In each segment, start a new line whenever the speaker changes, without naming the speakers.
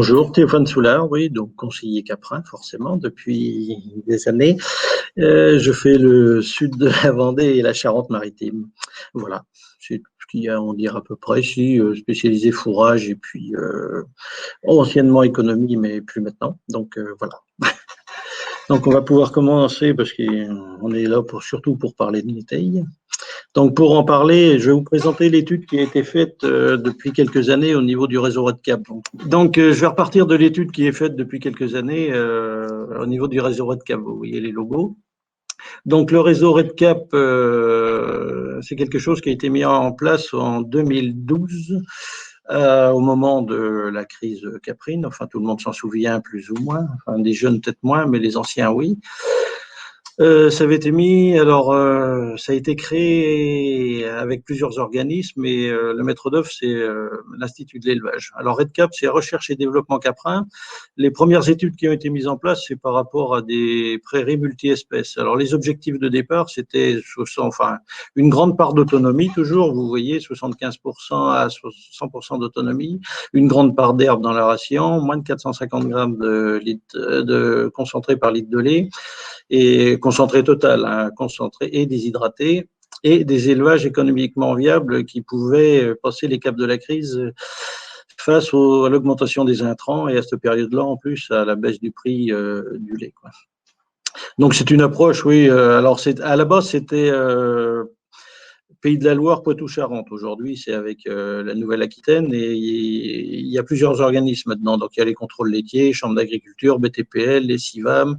Bonjour, Théophane Soulard, oui, donc conseiller Caprin, forcément, depuis des années. Je fais le sud de la Vendée et la Charente-Maritime. Voilà, c'est tout ce qu'il y a à en dire à peu près ici, spécialisé fourrage et puis anciennement économie, mais plus maintenant. Donc voilà. Donc on va pouvoir commencer parce qu'on est là surtout pour parler de métail. Donc, pour en parler, je vais vous présenter l'étude qui a été faite depuis quelques années au niveau du réseau RedCap. Donc, je vais repartir de l'étude qui est faite depuis quelques années au niveau du réseau RedCap. Vous voyez les logos. Donc, le réseau RedCap, c'est quelque chose qui a été mis en place en 2012 au moment de la crise Caprine. Enfin, tout le monde s'en souvient plus ou moins. Enfin, des jeunes peut-être moins, mais les anciens, oui. Ça avait été mis, alors ça a été créé avec plusieurs organismes et le maître d'œuvre c'est l'Institut de l'élevage. Alors RedCap c'est Recherche et Développement Caprin. Les premières études qui ont été mises en place c'est par rapport à des prairies multi-espèces. Alors les objectifs de départ c'était enfin une grande part d'autonomie toujours, vous voyez 75% à 100% d'autonomie, une grande part d'herbe dans la ration, moins de 450 grammes de concentré par litre de lait et concentré total, hein, concentré et déshydraté, et des élevages économiquement viables qui pouvaient passer les caps de la crise face à l'augmentation des intrants et à cette période-là, en plus, à la baisse du prix du lait, quoi. Donc, c'est une approche, oui. Alors, à la base, c'était Pays de la Loire, Poitou-Charentes. Aujourd'hui, c'est avec la Nouvelle-Aquitaine et il y a plusieurs organismes maintenant. Donc, il y a les contrôles laitiers, Chambre d'agriculture, BTPL, les CIVAM,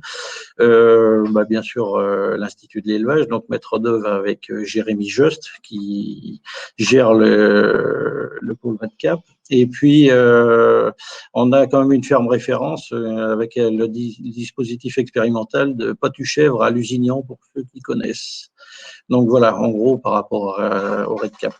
bien sûr l'Institut de l'élevage, donc maître d'œuvre avec Jérémy Just qui gère le pôle RedCap. Et puis, on a quand même une ferme référence avec le dispositif expérimental de Poitou-Chèvre à Lusignan, pour ceux qui connaissent. Donc voilà, en gros, par rapport au RedCap.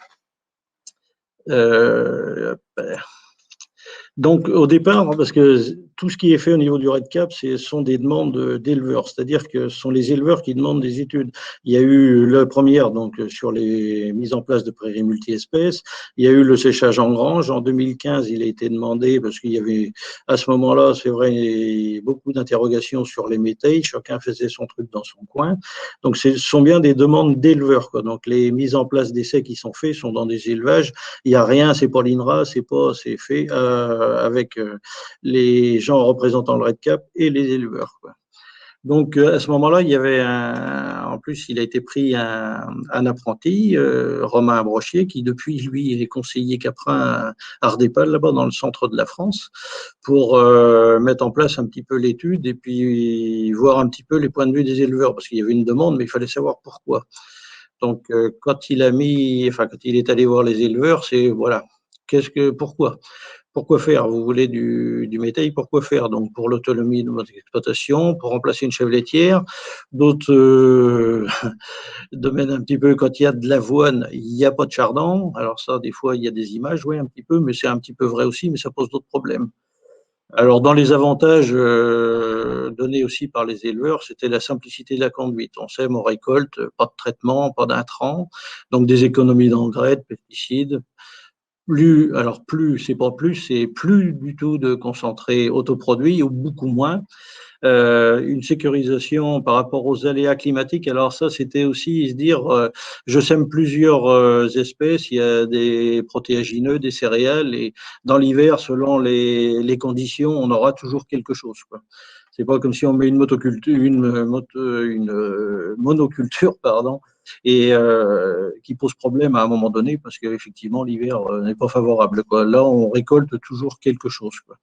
Donc, au départ, parce que tout ce qui est fait au niveau du RedCap, ce sont des demandes d'éleveurs, c'est-à-dire que ce sont les éleveurs qui demandent des études. Il y a eu la première, donc, sur les mises en place de prairies multi-espèces. Il y a eu le séchage en grange. En 2015, il a été demandé, parce qu'il y avait, à ce moment-là, c'est vrai, beaucoup d'interrogations sur les métailles. Chacun faisait son truc dans son coin. Donc, ce sont bien des demandes d'éleveurs, quoi. Donc, les mises en place d'essais qui sont faits sont dans des élevages. Il n'y a rien, c'est pas l'INRA, c'est fait avec les gens représentant le RedCap et les éleveurs, quoi. Donc à ce moment-là, il y avait en plus, il a été pris un apprenti, Romain Brochier, qui depuis lui est conseiller Caprin à Ardépal, là-bas dans le centre de la France, pour mettre en place un petit peu l'étude et puis voir un petit peu les points de vue des éleveurs, parce qu'il y avait une demande, mais il fallait savoir pourquoi. Donc, quand il est allé voir les éleveurs, c'est voilà, pourquoi faire? Vous voulez du métail, pourquoi faire? Donc, pour l'autonomie de votre exploitation, pour remplacer une chèvre laitière, d'autres domaines un petit peu, quand il y a de l'avoine, il n'y a pas de chardon. Alors ça, des fois, il y a des images, oui, un petit peu, mais c'est un petit peu vrai aussi, mais ça pose d'autres problèmes. Alors, dans les avantages donnés aussi par les éleveurs, c'était la simplicité de la conduite. On sème, on récolte, pas de traitement, pas d'intrants, donc des économies d'engrais, de pesticides. C'est plus du tout de concentré autoproduit ou beaucoup moins. Une sécurisation par rapport aux aléas climatiques. Alors ça, c'était aussi se dire, je sème plusieurs espèces, il y a des protéagineux, des céréales, et dans l'hiver, selon les conditions, on aura toujours quelque chose, quoi. C'est pas comme si on met une monoculture, pardon, et qui pose problème à un moment donné parce qu'effectivement l'hiver n'est pas favorable, quoi. Là, on récolte toujours quelque chose, quoi.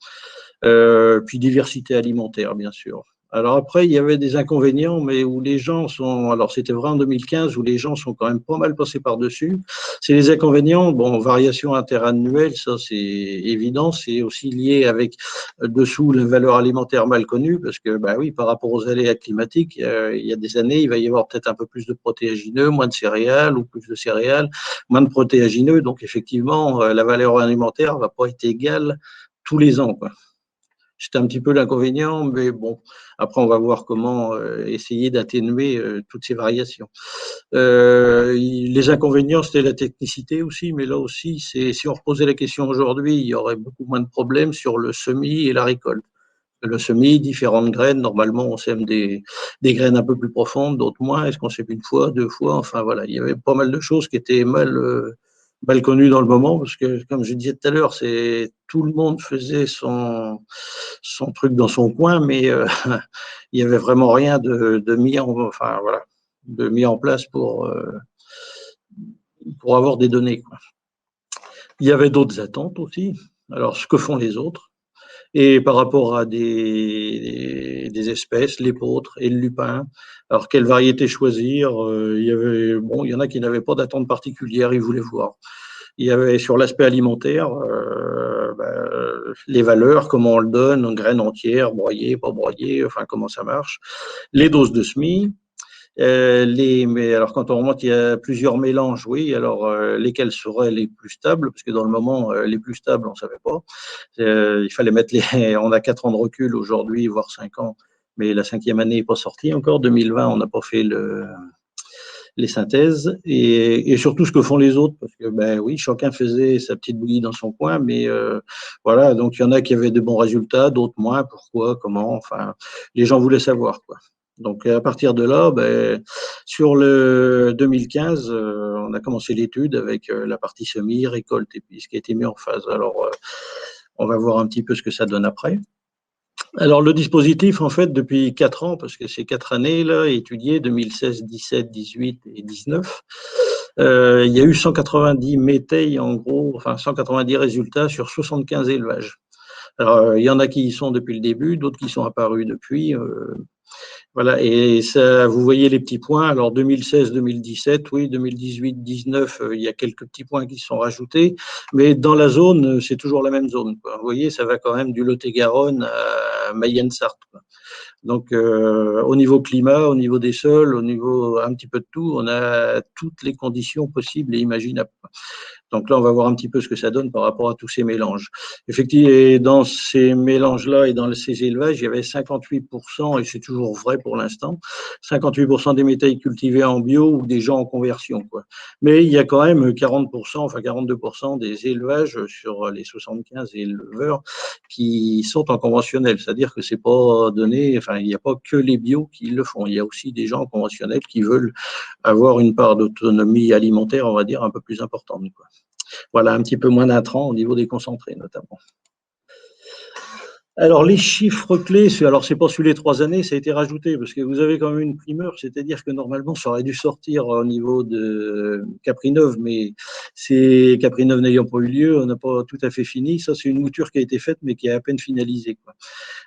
Puis diversité alimentaire, bien sûr. Alors après, il y avait des inconvénients, mais où les gens sont, alors c'était vrai en 2015, où les gens sont quand même pas mal passés par-dessus. C'est les inconvénients, bon, variation interannuelle, ça c'est évident, c'est aussi lié avec dessous la valeur alimentaire mal connue, parce que, bah oui, par rapport aux aléas climatiques, il y a des années, il va y avoir peut-être un peu plus de protéagineux, moins de céréales, ou plus de céréales, moins de protéagineux, donc effectivement, la valeur alimentaire va pas être égale tous les ans, quoi. C'était un petit peu l'inconvénient, mais bon, après on va voir comment essayer d'atténuer toutes ces variations. Les inconvénients, c'était la technicité aussi, mais là aussi, si on reposait la question aujourd'hui, il y aurait beaucoup moins de problèmes sur le semis et la récolte. Le semis, différentes graines. Normalement, on sème des graines un peu plus profondes, d'autres moins. Est-ce qu'on sème une fois, deux fois? Enfin, voilà, il y avait pas mal de choses qui étaient mal connues dans le moment, parce que, comme je disais tout à l'heure, tout le monde faisait son truc dans son coin, mais il n'y avait vraiment rien de enfin, voilà, de mis en place pour avoir des données, quoi. Il y avait d'autres attentes aussi. Alors, ce que font les autres? Et par rapport à des espèces, l'épeautre et le lupin, alors quelle variété choisir? Il y en a qui n'avaient pas d'attente particulière, ils voulaient voir. Il y avait sur l'aspect alimentaire, les valeurs, comment on le donne, graines entières, broyées, pas broyées, enfin comment ça marche, les doses de semis. Mais alors quand on remonte, il y a plusieurs mélanges, oui. Alors lesquels seraient les plus stables? Parce que dans le moment, les plus stables, on ne savait pas. Il fallait mettre les. On a 4 ans de recul aujourd'hui, voire 5 ans, mais la 5e année n'est pas sortie encore. 2020, on n'a pas fait les synthèses et surtout ce que font les autres, parce que ben oui, chacun faisait sa petite bouillie dans son coin, mais voilà, donc il y en a qui avaient de bons résultats, d'autres moins. Pourquoi, comment, enfin, les gens voulaient savoir, quoi. Donc à partir de là, ben, sur le 2015, on a commencé l'étude avec la partie semis, récolte et puis ce qui a été mis en phase. Alors on va voir un petit peu ce que ça donne après. Alors le dispositif, en fait, depuis 4 ans, parce que c'est 4 années là, étudiées, 2016, 17, 18 et 19, il y a eu 190 métailles en gros, enfin 190 résultats sur 75 élevages. Alors il y en a qui y sont depuis le début, d'autres qui sont apparus depuis. Voilà, et ça, vous voyez les petits points. Alors 2016, 2017, oui, 2018, 19, il y a quelques petits points qui sont rajoutés, mais dans la zone, c'est toujours la même zone, quoi. Vous voyez, ça va quand même du Lot-et-Garonne à Mayenne-Sarthe, quoi. Donc au niveau climat, au niveau des sols, au niveau un petit peu de tout, on a toutes les conditions possibles et imaginables. Donc là, on va voir un petit peu ce que ça donne par rapport à tous ces mélanges. Effectivement, et dans ces mélanges-là et dans ces élevages, il y avait 58%, et c'est toujours vrai pour l'instant, 58% des métailles cultivées en bio ou des gens en conversion, quoi. Mais il y a quand même 40%, enfin 42% des élevages sur les 75 éleveurs qui sont en conventionnel. C'est-à-dire que c'est pas donné, enfin, il n'y a pas que les bio qui le font. Il y a aussi des gens conventionnels qui veulent avoir une part d'autonomie alimentaire, on va dire, un peu plus importante, quoi. Voilà, un petit peu moins d'intrants au niveau des concentrés, notamment. Alors, les chiffres clés, alors c'est pas sur les 3 années, ça a été rajouté, parce que vous avez quand même une primeur, c'est-à-dire que normalement, ça aurait dû sortir au niveau de Caprinov, mais ces Caprinov n'ayant pas eu lieu, on n'a pas tout à fait fini. Ça, c'est une mouture qui a été faite, mais qui est à peine finalisée, quoi.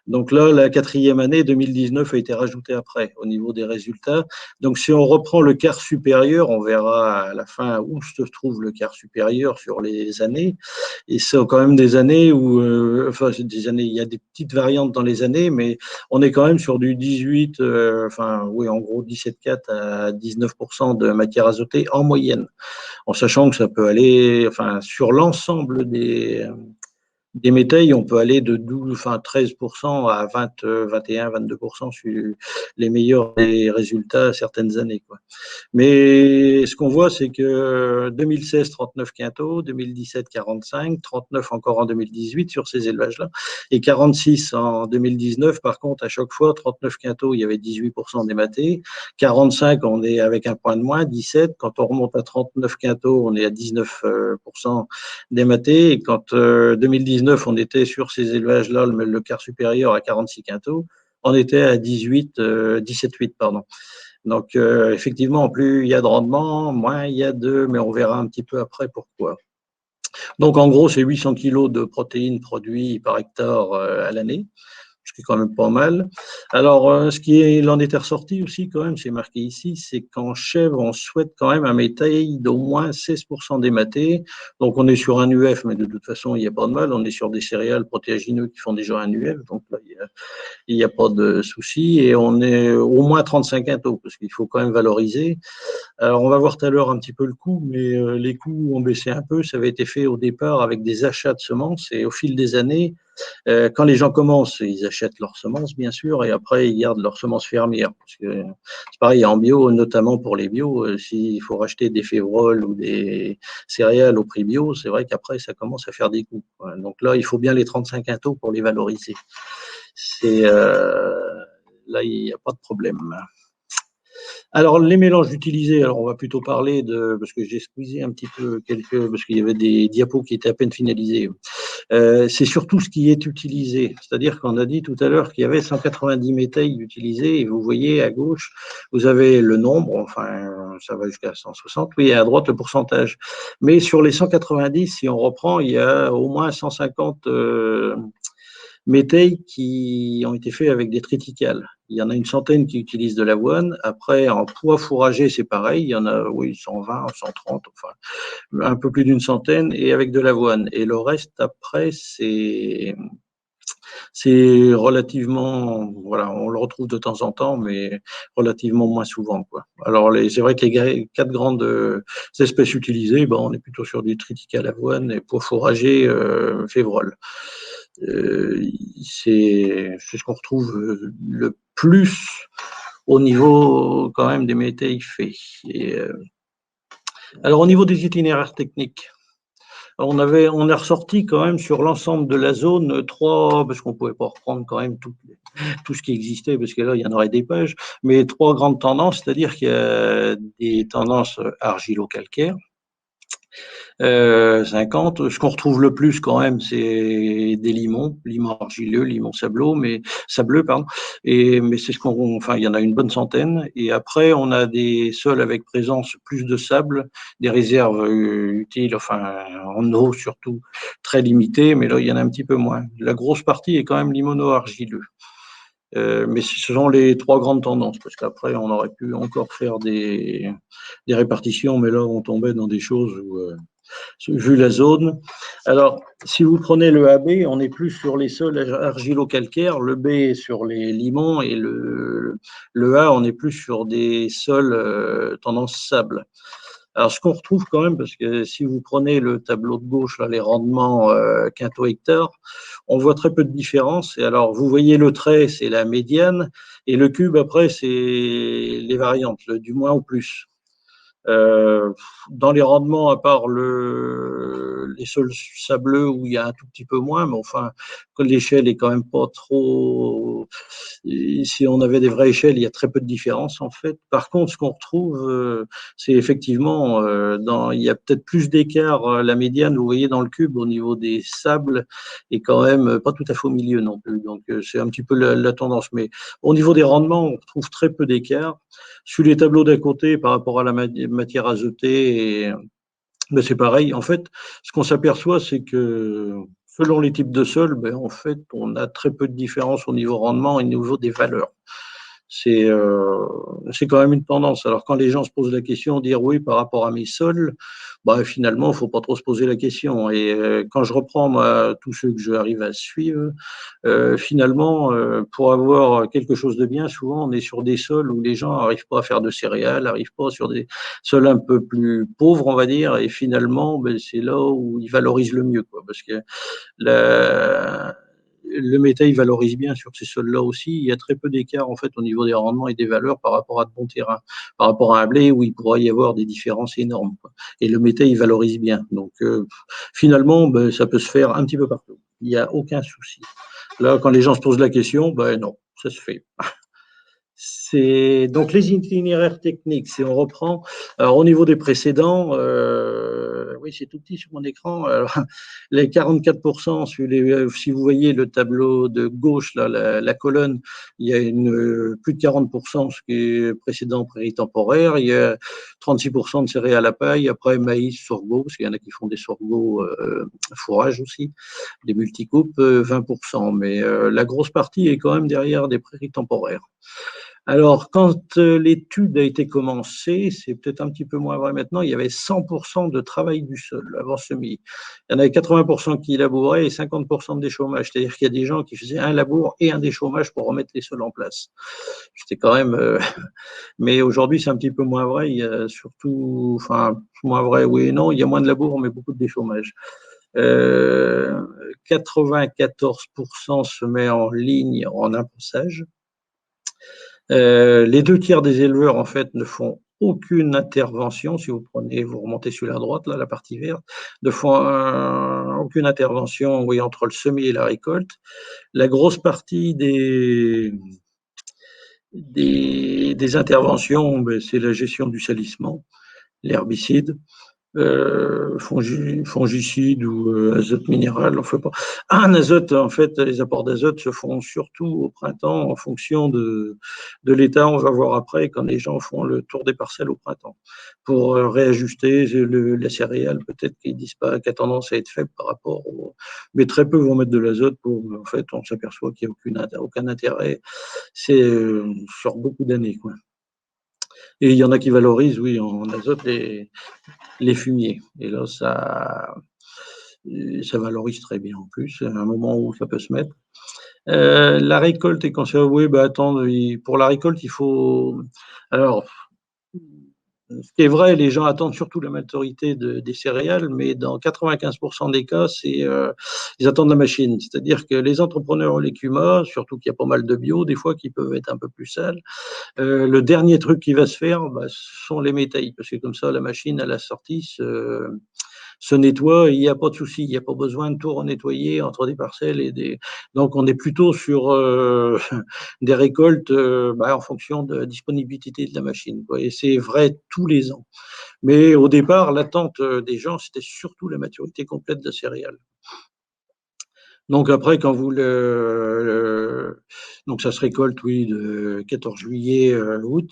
Donc là, la 4e année, 2019, a été rajoutée après, au niveau des résultats. Donc si on reprend le quart supérieur, on verra à la fin où se trouve le quart supérieur sur les années. Et c'est quand même des années où, enfin, des années, il y a des petites variantes dans les années, mais on est quand même sur du 18, enfin, oui, en gros 17,4 à 19% de matière azotée en moyenne, en sachant que ça peut aller, enfin, sur l'ensemble des métailles, on peut aller de 12, enfin 13% à 20, 21, 22% sur les meilleurs des résultats certaines années, quoi. Mais ce qu'on voit, c'est que 2016, 39 quintaux, 2017, 45, 39 encore en 2018 sur ces élevages-là, et 46 en 2019. Par contre, à chaque fois, 39 quintaux, il y avait 18% d'ématés, 45, on est avec un point de moins, 17. Quand on remonte à 39 quintaux, on est à 19% d'ématés, et quand 2019, on était sur ces élevages-là, le quart supérieur à 46 quintaux, on était à 17,8, pardon. Donc, effectivement, plus il y a de rendement, moins il y a mais on verra un petit peu après pourquoi. Donc, en gros, c'est 800 kilos de protéines produits par hectare à l'année, ce qui est quand même pas mal. Alors, il en était ressorti aussi quand même, c'est marqué ici, c'est qu'en chèvre, on souhaite quand même un métail d'au moins 16% d'ématé. Donc, on est sur un UF, mais de toute façon, il n'y a pas de mal. On est sur des céréales protéagineux qui font déjà un UF, donc là, il n'y a pas de souci. Et on est au moins 35 quintaux, parce qu'il faut quand même valoriser. Alors, on va voir tout à l'heure un petit peu le coût, mais les coûts ont baissé un peu. Ça avait été fait au départ avec des achats de semences, et au fil des années, Quand les gens commencent, ils achètent leurs semences, bien sûr, et après, ils gardent leurs semences fermières. Parce que c'est pareil, en bio, notamment pour les bio, s'il faut racheter des févroles ou des céréales au prix bio, c'est vrai qu'après, ça commence à faire des coûts. Donc là, il faut bien les 35 quintaux pour les valoriser. Là, il n'y a pas de problème. Alors, les mélanges utilisés, alors on va plutôt parler de, parce que j'ai squeezé un petit peu parce qu'il y avait des diapos qui étaient à peine finalisés. C'est surtout ce qui est utilisé. C'est-à-dire qu'on a dit tout à l'heure qu'il y avait 190 métailles utilisées et vous voyez à gauche, vous avez le nombre, enfin, ça va jusqu'à 160, oui, et à droite le pourcentage. Mais sur les 190, si on reprend, il y a au moins 150 métailles qui ont été faits avec des triticales. Il y en a une centaine qui utilisent de l'avoine. Après, en pois fourragé, c'est pareil. Il y en a, oui, 120, 130, enfin, un peu plus d'une centaine, et avec de l'avoine. Et le reste, après, c'est relativement, voilà, on le retrouve de temps en temps, mais relativement moins souvent, quoi. Alors, c'est vrai que les 4 grandes espèces utilisées, ben, on est plutôt sur du triticale avoine et pois fourragé, févrole. C'est ce qu'on retrouve le plus au niveau quand même des métaux faits. Alors au niveau des itinéraires techniques, on a ressorti quand même sur l'ensemble de la zone trois, parce qu'on ne pouvait pas reprendre quand même tout ce qui existait, parce que là, il y en aurait des pages, mais trois grandes tendances, c'est-à-dire qu'il y a des tendances argilo-calcaires, 50. Ce qu'on retrouve le plus quand même, c'est des limons argileux, limons sableux, pardon. Mais c'est enfin, il y en a une bonne centaine. Et après, on a des sols avec présence plus de sable, des réserves utiles, enfin, en eau surtout, très limitées, mais là, il y en a un petit peu moins. La grosse partie est quand même limono-argileux. Mais ce sont les trois grandes tendances, parce qu'après, on aurait pu encore faire des répartitions, mais là, on tombait dans des choses où vu la zone. Alors, si vous prenez le AB, on est plus sur les sols argilo-calcaires, le B est sur les limons et le A, on est plus sur des sols tendance sable. Alors, ce qu'on retrouve quand même, parce que si vous prenez le tableau de gauche, là, les rendements quinto hectare, on voit très peu de différence. Et alors, vous voyez le trait, c'est la médiane, et le cube, après, c'est les variantes, du moins au plus. Dans les rendements, à part les sols sableux où il y a un tout petit peu moins, mais enfin, l'échelle est quand même pas trop. Si on avait des vraies échelles, il y a très peu de différence en fait. Par contre, ce qu'on retrouve, c'est effectivement, il y a peut-être plus d'écart. La médiane, vous voyez dans le cube au niveau des sables, est quand même pas tout à fait au milieu non plus. Donc, c'est un petit peu la tendance. Mais au niveau des rendements, on trouve très peu d'écart. Sur les tableaux d'à côté, par rapport à la matière azotée, ben c'est pareil. En fait, ce qu'on s'aperçoit, c'est que selon les types de sols, ben en fait, on a très peu de différence au niveau rendement et au niveau des valeurs. C'est quand même une tendance. Alors, quand les gens se posent la question, dire oui, par rapport à mes sols, bah, finalement, il ne faut pas trop se poser la question. Et quand je reprends tous ceux que j'arrive à suivre, finalement, pour avoir quelque chose de bien, souvent, on est sur des sols où les gens n'arrivent pas à faire de céréales, n'arrivent pas sur des sols un peu plus pauvres, on va dire. Et finalement, ben, c'est là où ils valorisent le mieux, quoi, parce que le métal valorise bien sur ces sols-là aussi. Il y a très peu d'écart en fait au niveau des rendements et des valeurs par rapport à de bons terrains, par rapport à un blé où il pourrait y avoir des différences énormes, quoi. Et le métal il valorise bien. Donc finalement, ben, ça peut se faire un petit peu partout. Il n'y a aucun souci. Là, quand les gens se posent la question, ben non, ça se fait. C'est donc les itinéraires techniques. Si on reprend, alors au niveau des précédents, oui, c'est tout petit sur mon écran. Alors, les 44%, si vous voyez le tableau de gauche, là, la colonne, il y a plus de 40%, ce qui est précédent prairie temporaire. Il y a 36% de céréales à la paille. Après, maïs, sorgho, parce qu'il y en a qui font des sorgho fourrage aussi, des multicoupes, 20%. Mais la grosse partie est quand même derrière des prairies temporaires. Alors, quand l'étude a été commencée, c'est peut-être un petit peu moins vrai maintenant, il y avait 100% de travail du sol avant semis. Il y en avait 80% qui labouraient et 50% de déchômage. C'est-à-dire qu'il y a des gens qui faisaient un labour et un déchômage pour remettre les sols en place. C'était quand même. Mais aujourd'hui, c'est un petit peu moins vrai. Il y a surtout. Enfin, moins vrai, oui et non. Il y a moins de labour, mais beaucoup de déchômage. Euh, 94% se met en ligne en imposage. Les 2 tiers des éleveurs, en fait, ne font aucune intervention. Si vous prenez, vous remontez sur la droite, là, la partie verte, ne font aucune intervention, oui, entre le semis et la récolte. La grosse partie des interventions, ben, c'est la gestion du salissement, l'herbicide, fongicide ou azote minéral. On fait pas. Un azote, en fait, les apports d'azote se font surtout au printemps en fonction de l'état. On va voir après quand les gens font le tour des parcelles au printemps pour réajuster la céréale. Peut-être qu'ils disent pas qu'elle a tendance à être faible par rapport au. Mais très peu vont mettre de l'azote pour. En fait, on s'aperçoit qu'il n'y a aucun intérêt. C'est sur beaucoup d'années, quoi. Et il y en a qui valorisent, oui, en azote les fumiers. Et là, ça valorise très bien en plus. C'est un moment où ça peut se mettre. La récolte est conservée. Oui, bah attends, pour la récolte, il faut. Alors, ce qui est vrai, les gens attendent surtout la maturité des céréales, mais dans 95% des cas, ils attendent la machine. C'est-à-dire que les entrepreneurs en légumes, surtout qu'il y a pas mal de bio, des fois qui peuvent être un peu plus sales, le dernier truc qui va se faire, bah, ce sont les métailles, parce que comme ça, la machine à la sortie se nettoie, il n'y a pas de souci, il n'y a pas besoin de tout renettoyer entre des parcelles et des. Donc, on est plutôt sur des récoltes en fonction de la disponibilité de la machine, quoi. Et c'est vrai tous les ans. Mais au départ, l'attente des gens, c'était surtout la maturité complète de la céréale. Donc après, quand vous donc ça se récolte, oui, de 14 juillet août,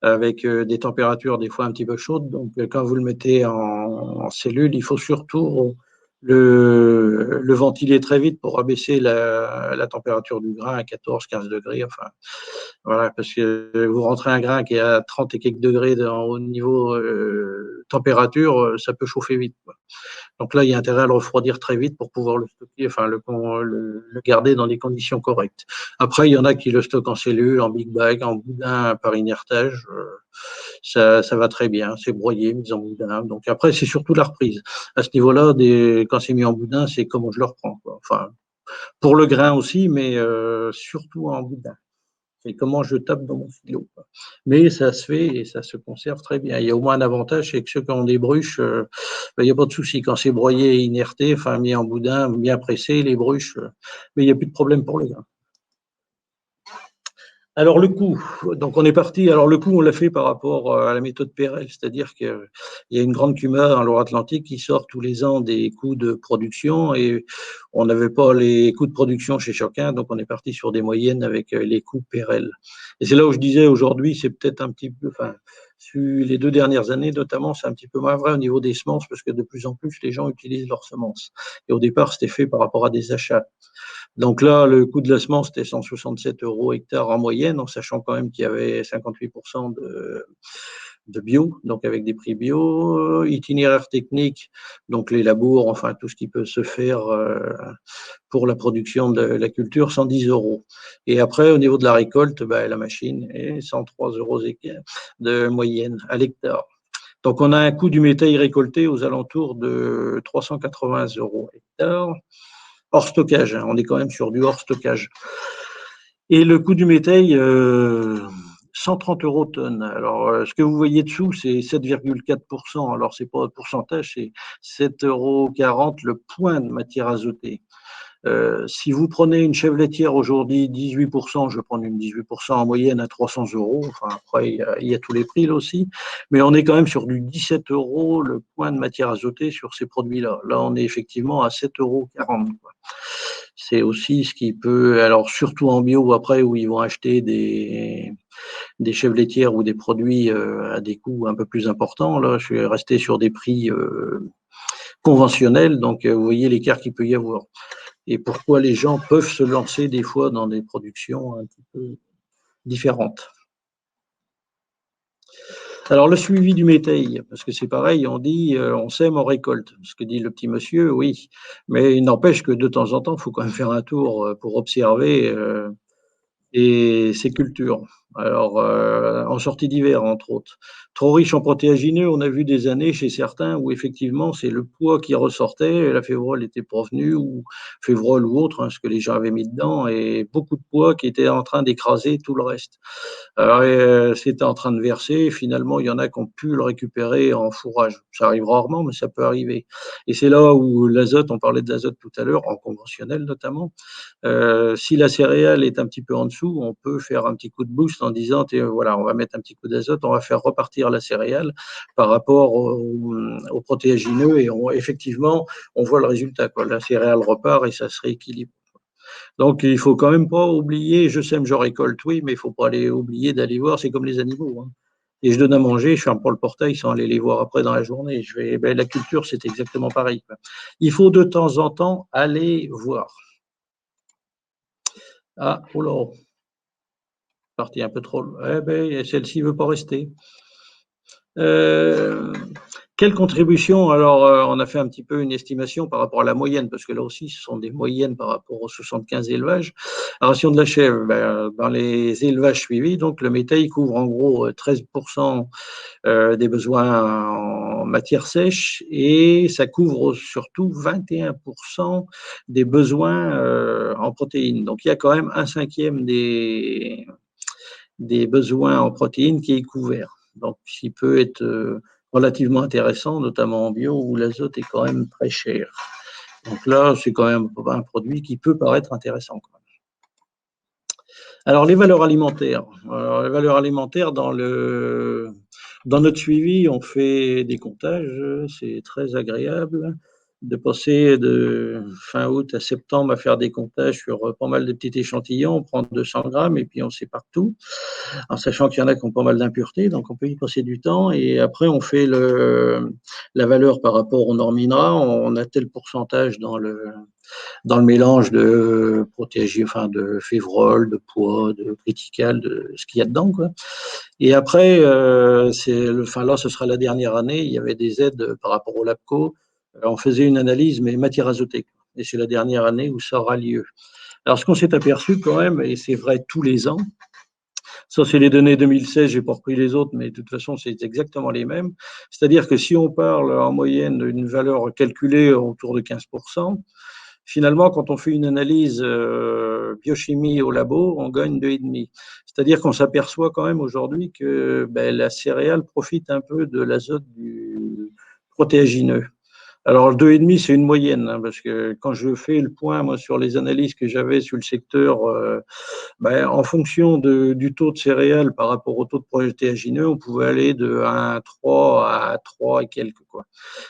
avec des températures des fois un petit peu chaudes. Donc quand vous le mettez en cellule, il faut surtout le ventiler très vite pour abaisser la température du grain à 14-15 degrés. Enfin, voilà, parce que vous rentrez un grain qui est à 30 et quelques degrés au niveau température, ça peut chauffer vite, quoi. Donc là, il y a intérêt à le refroidir très vite pour pouvoir le stocker, enfin le garder dans des conditions correctes. Après, il y en a qui le stockent en cellule, en big bag, en boudin par inertage. Ça va très bien. C'est broyé, mis en boudin. Donc après, c'est surtout la reprise. À ce niveau-là, quand c'est mis en boudin, c'est comment je le reprends, quoi. Enfin, pour le grain aussi, mais surtout en boudin. C'est comment je tape dans mon silo, quoi. Mais ça se fait et ça se conserve très bien. Il y a au moins un avantage, c'est que ceux qui ont des bruches, il n'y a pas de souci. Quand c'est broyé et inerté, enfin mis en boudin, bien pressé, les bruches, mais il n'y a plus de problème pour le grain. Alors le coût, donc on est parti. Alors le coût, on l'a fait par rapport à la méthode PRL, c'est-à-dire qu'il y a une grande CUMA en Loire-Atlantique qui sort tous les ans des coûts de production et on n'avait pas les coûts de production chez chacun, donc on est parti sur des moyennes avec les coûts PRL. Et c'est là où je disais aujourd'hui, c'est peut-être un petit peu, enfin, sur les 2 dernières années notamment, c'est un petit peu moins vrai au niveau des semences parce que de plus en plus les gens utilisent leurs semences. Et au départ, c'était fait par rapport à des achats. Donc là, le coût de la semence, c'était 167 € hectare en moyenne, en sachant quand même qu'il y avait 58% de bio, donc avec des prix bio, itinéraire technique, donc les labours, enfin tout ce qui peut se faire pour la production de la culture, 110 €. Et après, au niveau de la récolte, la machine est 103 € de moyenne à l'hectare. Donc on a un coût du métail récolté aux alentours de 380 € hectare. Hors stockage, hein, on est quand même sur du hors stockage. Et le coût du métail, 130 € tonne. Alors, ce que vous voyez dessous, c'est 7,4%. Alors, ce n'est pas un pourcentage, c'est 7,40 € le point de matière azotée. Si vous prenez une chèvre laitière aujourd'hui, 18%, je vais prendre une 18% en moyenne à 300 €. Enfin, après, il y a tous les prix là aussi. Mais on est quand même sur du 17 € le point de matière azotée sur ces produits-là. Là, on est effectivement à 7,40 €. C'est aussi ce qui peut, alors surtout en bio après, où ils vont acheter des chèvres laitières ou des produits à des coûts un peu plus importants. Là, je suis resté sur des prix conventionnels. Donc, vous voyez l'écart qu'il peut y avoir et pourquoi les gens peuvent se lancer des fois dans des productions un petit peu différentes. Alors le suivi du métail, parce que c'est pareil, on dit on sème, on récolte. Ce que dit le petit monsieur, oui, mais il n'empêche que de temps en temps, il faut quand même faire un tour pour observer ces cultures. Alors, en sortie d'hiver, entre autres. Trop riche en protéagineux, on a vu des années chez certains où effectivement c'est le poids qui ressortait, et la févrole était provenue, ou févrole ou autre, hein, ce que les gens avaient mis dedans, et beaucoup de poids qui était en train d'écraser tout le reste. Alors, c'était en train de verser. Finalement, il y en a qui ont pu le récupérer en fourrage. Ça arrive rarement, mais ça peut arriver. Et c'est là où l'azote, on parlait de l'azote tout à l'heure, en conventionnel notamment. Si la céréale est un petit peu en dessous, on peut faire un petit coup de boost en disant, voilà, on va mettre un petit coup d'azote, on va faire repartir la céréale par rapport au protéagineux, et effectivement, on voit le résultat, quoi. La céréale repart et ça se rééquilibre. Donc, il faut quand même pas oublier, je sème, je récolte, oui, mais il faut pas aller oublier d'aller voir, c'est comme les animaux, hein. Et je donne à manger, je ferme pas le portail sans aller les voir après dans la journée. La culture, c'est exactement pareil, quoi. Il faut de temps en temps aller voir. Ah, oh là, partie un peu trop. Eh ben, celle-ci ne veut pas rester. Euh, Quelle contribution? Alors, on a fait un petit peu une estimation par rapport à la moyenne, parce que là aussi, ce sont des moyennes par rapport aux 75 élevages. La ration de la chèvre, ben, dans les élevages suivis, donc le métail couvre en gros 13% des besoins en matière sèche, et ça couvre surtout 21% des besoins en protéines. Donc, il y a quand même un cinquième des besoins en protéines qui est couvert. Donc, ce qui peut être relativement intéressant, notamment en bio, où l'azote est quand même très cher. Donc là, c'est quand même un produit qui peut paraître intéressant. Alors, les valeurs alimentaires. Alors, les valeurs alimentaires, dans notre suivi, on fait des comptages. C'est très agréable de passer de fin août à septembre à faire des comptages sur pas mal de petits échantillons. On prend 200 grammes et puis on sépare tout, en sachant qu'il y en a qui ont pas mal d'impuretés, donc on peut y passer du temps. Et après, on fait la valeur par rapport aux normes INRA. On a tel pourcentage dans le mélange de protégés, enfin de févrole, de poids, de critical, de ce qu'il y a dedans, quoi. Et après, enfin là, ce sera la dernière année. Il y avait des aides par rapport au LABCO. On faisait une analyse, mais matière azotée. Et c'est la dernière année où ça aura lieu. Alors, ce qu'on s'est aperçu quand même, et c'est vrai tous les ans, ça, c'est les données 2016, j'ai pas repris les autres, mais de toute façon, c'est exactement les mêmes. C'est-à-dire que si on parle en moyenne d'une valeur calculée autour de 15%, finalement, quand on fait une analyse biochimie au labo, on gagne 2,5. C'est-à-dire qu'on s'aperçoit quand même aujourd'hui que ben, la céréale profite un peu de l'azote du protéagineux. Alors, 2,5, c'est une moyenne, hein, parce que quand je fais le point, moi, sur les analyses que j'avais sur le secteur, ben, en fonction du taux de céréales par rapport au taux de protéagineux, on pouvait aller de 1,3 à 3 et quelques, quoi.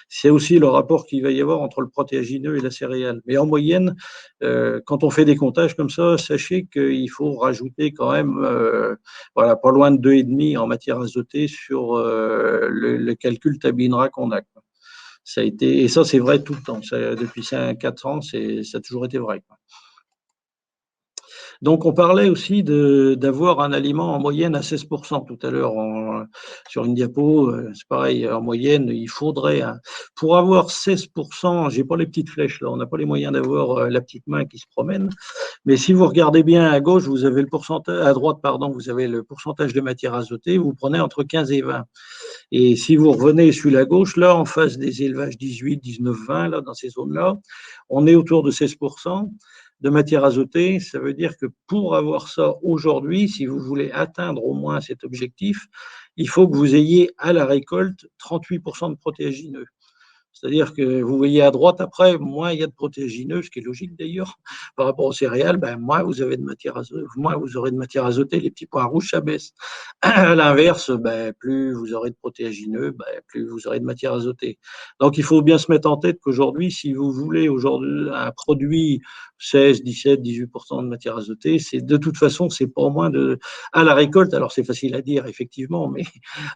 C'est aussi le rapport qu'il va y avoir entre le protéagineux et la céréale. Mais en moyenne, quand on fait des comptages comme ça, sachez qu'il faut rajouter quand même voilà, pas loin de 2,5 en matière azotée sur le calcul tabinera qu'on a, quoi. Ça a été, et ça, c'est vrai tout le temps. Ça, depuis 5-4 ans, ça a toujours été vrai, quoi. Donc, on parlait aussi d'avoir un aliment en moyenne à 16% tout à l'heure sur une diapo. C'est pareil, en moyenne, il faudrait, hein, pour avoir 16%, j'ai pas les petites flèches là, on n'a pas les moyens d'avoir la petite main qui se promène. Mais si vous regardez bien à gauche, vous avez le pourcentage, à droite, pardon, vous avez le pourcentage de matière azotée, vous prenez entre 15 et 20. Et si vous revenez sur la gauche, là, en face des élevages 18, 19, 20, là, dans ces zones-là, on est autour de 16% de matière azotée. Ça veut dire que pour avoir ça aujourd'hui, si vous voulez atteindre au moins cet objectif, il faut que vous ayez à la récolte 38% de protéagineux. C'est-à-dire que vous voyez à droite, après, moins il y a de protéagineux, ce qui est logique d'ailleurs, par rapport aux céréales, ben, moins vous avez de matière azotée, moins vous aurez de matière azotée, les petits points rouges, ça baisse. À l'inverse, ben, plus vous aurez de protéagineux, ben, plus vous aurez de matière azotée. Donc il faut bien se mettre en tête qu'aujourd'hui, si vous voulez aujourd'hui un produit 16, 17, 18% de matière azotée, c'est de toute façon, c'est pas moins de à la récolte. Alors c'est facile à dire, effectivement, mais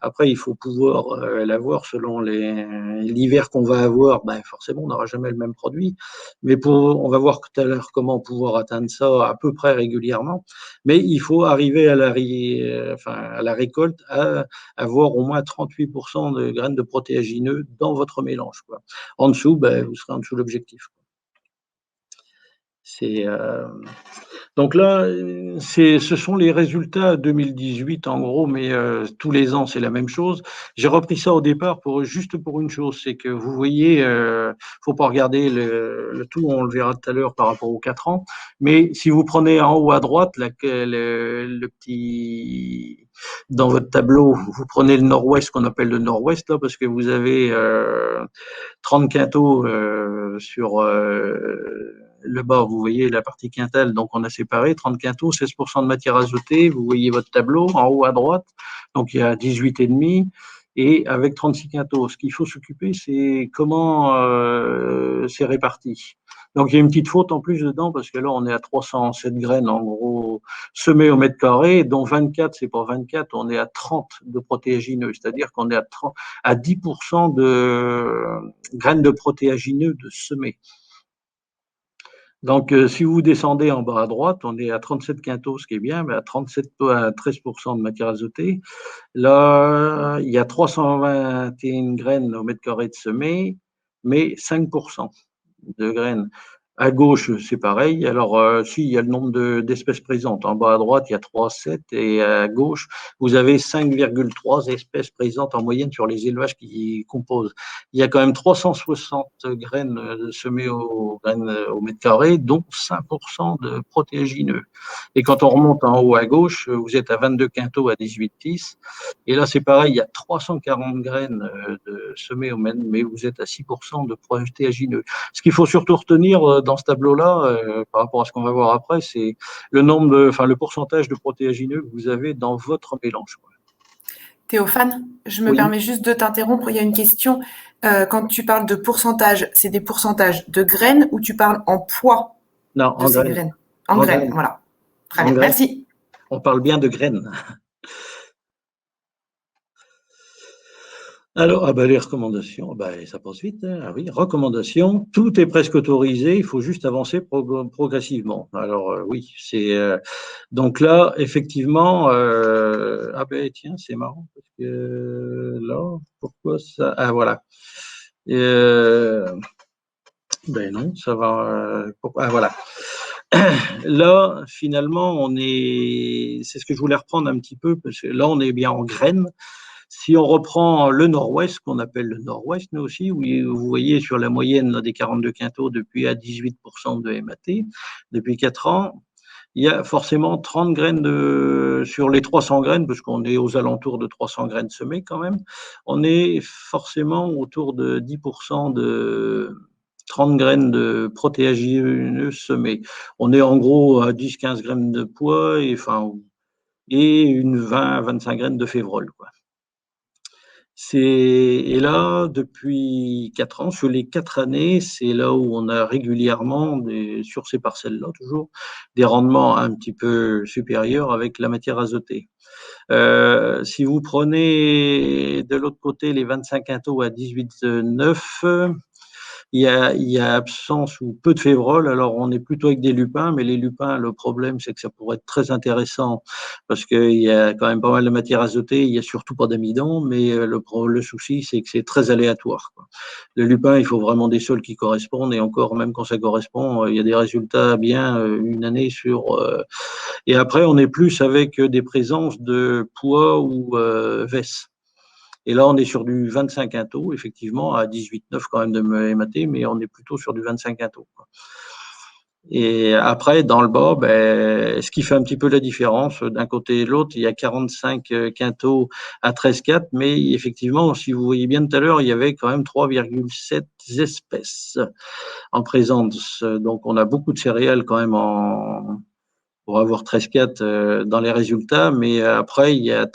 après, il faut pouvoir l'avoir selon l'hiver qu'on va avoir. Ben, forcément, on n'aura jamais le même produit. Mais on va voir tout à l'heure comment pouvoir atteindre ça à peu près régulièrement. Mais il faut arriver à la récolte à avoir au moins 38% de graines de protéagineux dans votre mélange, quoi. En dessous, ben, vous serez en dessous de l'objectif. C'est donc là, ce sont les résultats 2018 en gros, mais tous les ans c'est la même chose. J'ai repris ça au départ juste pour une chose, c'est que vous voyez, faut pas regarder le tout, on le verra tout à l'heure par rapport aux 4 ans, mais si vous prenez en haut à droite le petit dans votre tableau, vous prenez le nord-ouest qu'on appelle le nord-ouest là parce que vous avez 30 quintaux sur le bas, vous voyez la partie quintale, donc on a séparé 30 quintaux, 16% de matière azotée, vous voyez votre tableau en haut à droite, donc il y a 18,5 et avec 36 quintaux. Ce qu'il faut s'occuper, c'est comment c'est réparti. Donc il y a une petite faute en plus dedans parce que là on est à 307 graines en gros semées au mètre carré, dont 24, c'est pas 24, on est à 30 de protéagineux, c'est-à-dire qu'on est à 10% de graines de protéagineux de semées. Donc, si vous descendez en bas à droite, on est à 37 quintaux, ce qui est bien, mais à 13% de matière azotée. Là, il y a 321 graines au mètre carré de semée, mais 5% de graines. À gauche, c'est pareil. Alors, si, il y a le nombre d'espèces présentes. En bas à droite, il y a 3,7 et à gauche, vous avez 5,3 espèces présentes en moyenne sur les élevages qui composent. Il y a quand même 360 graines semées au mètre carré, dont 5% de protéagineux. Et quand on remonte en haut à gauche, vous êtes à 22 quintaux à 18,10. Et là, c'est pareil, il y a 340 graines de semées au mètre, mais vous êtes à 6% de protéagineux. Ce qu'il faut surtout retenir dans ce tableau-là, par rapport à ce qu'on va voir après, c'est le pourcentage de protéagineux que vous avez dans votre mélange.
Théophane, je me
Oui.
permets juste de t'interrompre. Il y a une question. Quand tu parles de pourcentage, c'est des pourcentages de graines ou tu parles en poids
Non,
de
en
ces
graines.
graines? En graines, voilà. Très
En
bien,
graines.
merci.
On parle bien de graines. Alors, les recommandations, ça passe vite. Hein. Ah oui, recommandations, tout est presque autorisé, il faut juste avancer progressivement. Alors, oui, c'est. Donc là, effectivement, tiens, c'est marrant, parce que là, pourquoi ça. Ah, voilà. Non, ça va. Voilà. Là, finalement, c'est ce que je voulais reprendre un petit peu, parce que là, on est bien en graines. Si on reprend le nord-ouest, qu'on appelle le nord-ouest, nous aussi, où vous voyez sur la moyenne là, des 42 quintaux depuis à 18% de MAT, depuis 4 ans, il y a forcément 30 graines sur les 300 graines, parce qu'on est aux alentours de 300 graines semées quand même, on est forcément autour de 10% de 30 graines de protéagineux semées. On est en gros à 10-15 graines de pois et une 20-25 graines de févrole, quoi. Et là, depuis 4 ans, sur les 4 années, c'est là où on a régulièrement, sur ces parcelles-là toujours, des rendements un petit peu supérieurs avec la matière azotée. Si vous prenez de l'autre côté les 25 quintaux à 18,9, il y a absence ou peu de févrole, alors on est plutôt avec des lupins, mais les lupins, le problème, c'est que ça pourrait être très intéressant parce qu'il y a quand même pas mal de matière azotée, il n'y a surtout pas d'amidon, mais le souci, c'est que c'est très aléatoire, quoi. Le lupin, il faut vraiment des sols qui correspondent, et encore, même quand ça correspond, il y a des résultats bien une année sur. Et après, on est plus avec des présences de pois ou vesses. Et là, on est sur du 25 quintaux, effectivement, à 18,9 quand même de MAT, mais on est plutôt sur du 25 quintaux, quoi. Et après, dans le bas, ce qui fait un petit peu la différence, d'un côté et de l'autre, il y a 45 quintaux à 13,4, mais effectivement, si vous voyez bien tout à l'heure, il y avait quand même 3,7 espèces en présence. Donc, on a beaucoup de céréales quand même pour avoir 13,4 dans les résultats, mais après, il y a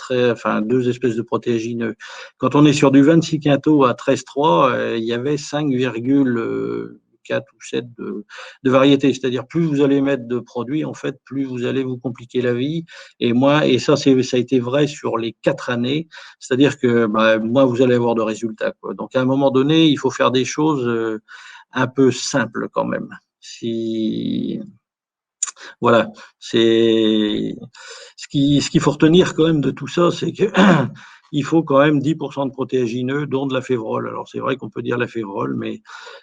deux espèces de protéagineux. Quand on est sur du 26 quintaux à 13,3, il y avait 5,4 ou 7 de variétés. C'est-à-dire, plus vous allez mettre de produits, en fait, plus vous allez vous compliquer la vie. Et ça a été vrai sur les 4 années. C'est-à-dire que moins vous allez avoir de résultats, quoi. Donc, à un moment donné, il faut faire des choses un peu simples quand même. Voilà, c'est ce qu'il faut retenir quand même de tout ça, c'est que il faut quand même 10% de protéagineux, dont de la févrole. Alors c'est vrai qu'on peut dire la févrole, mais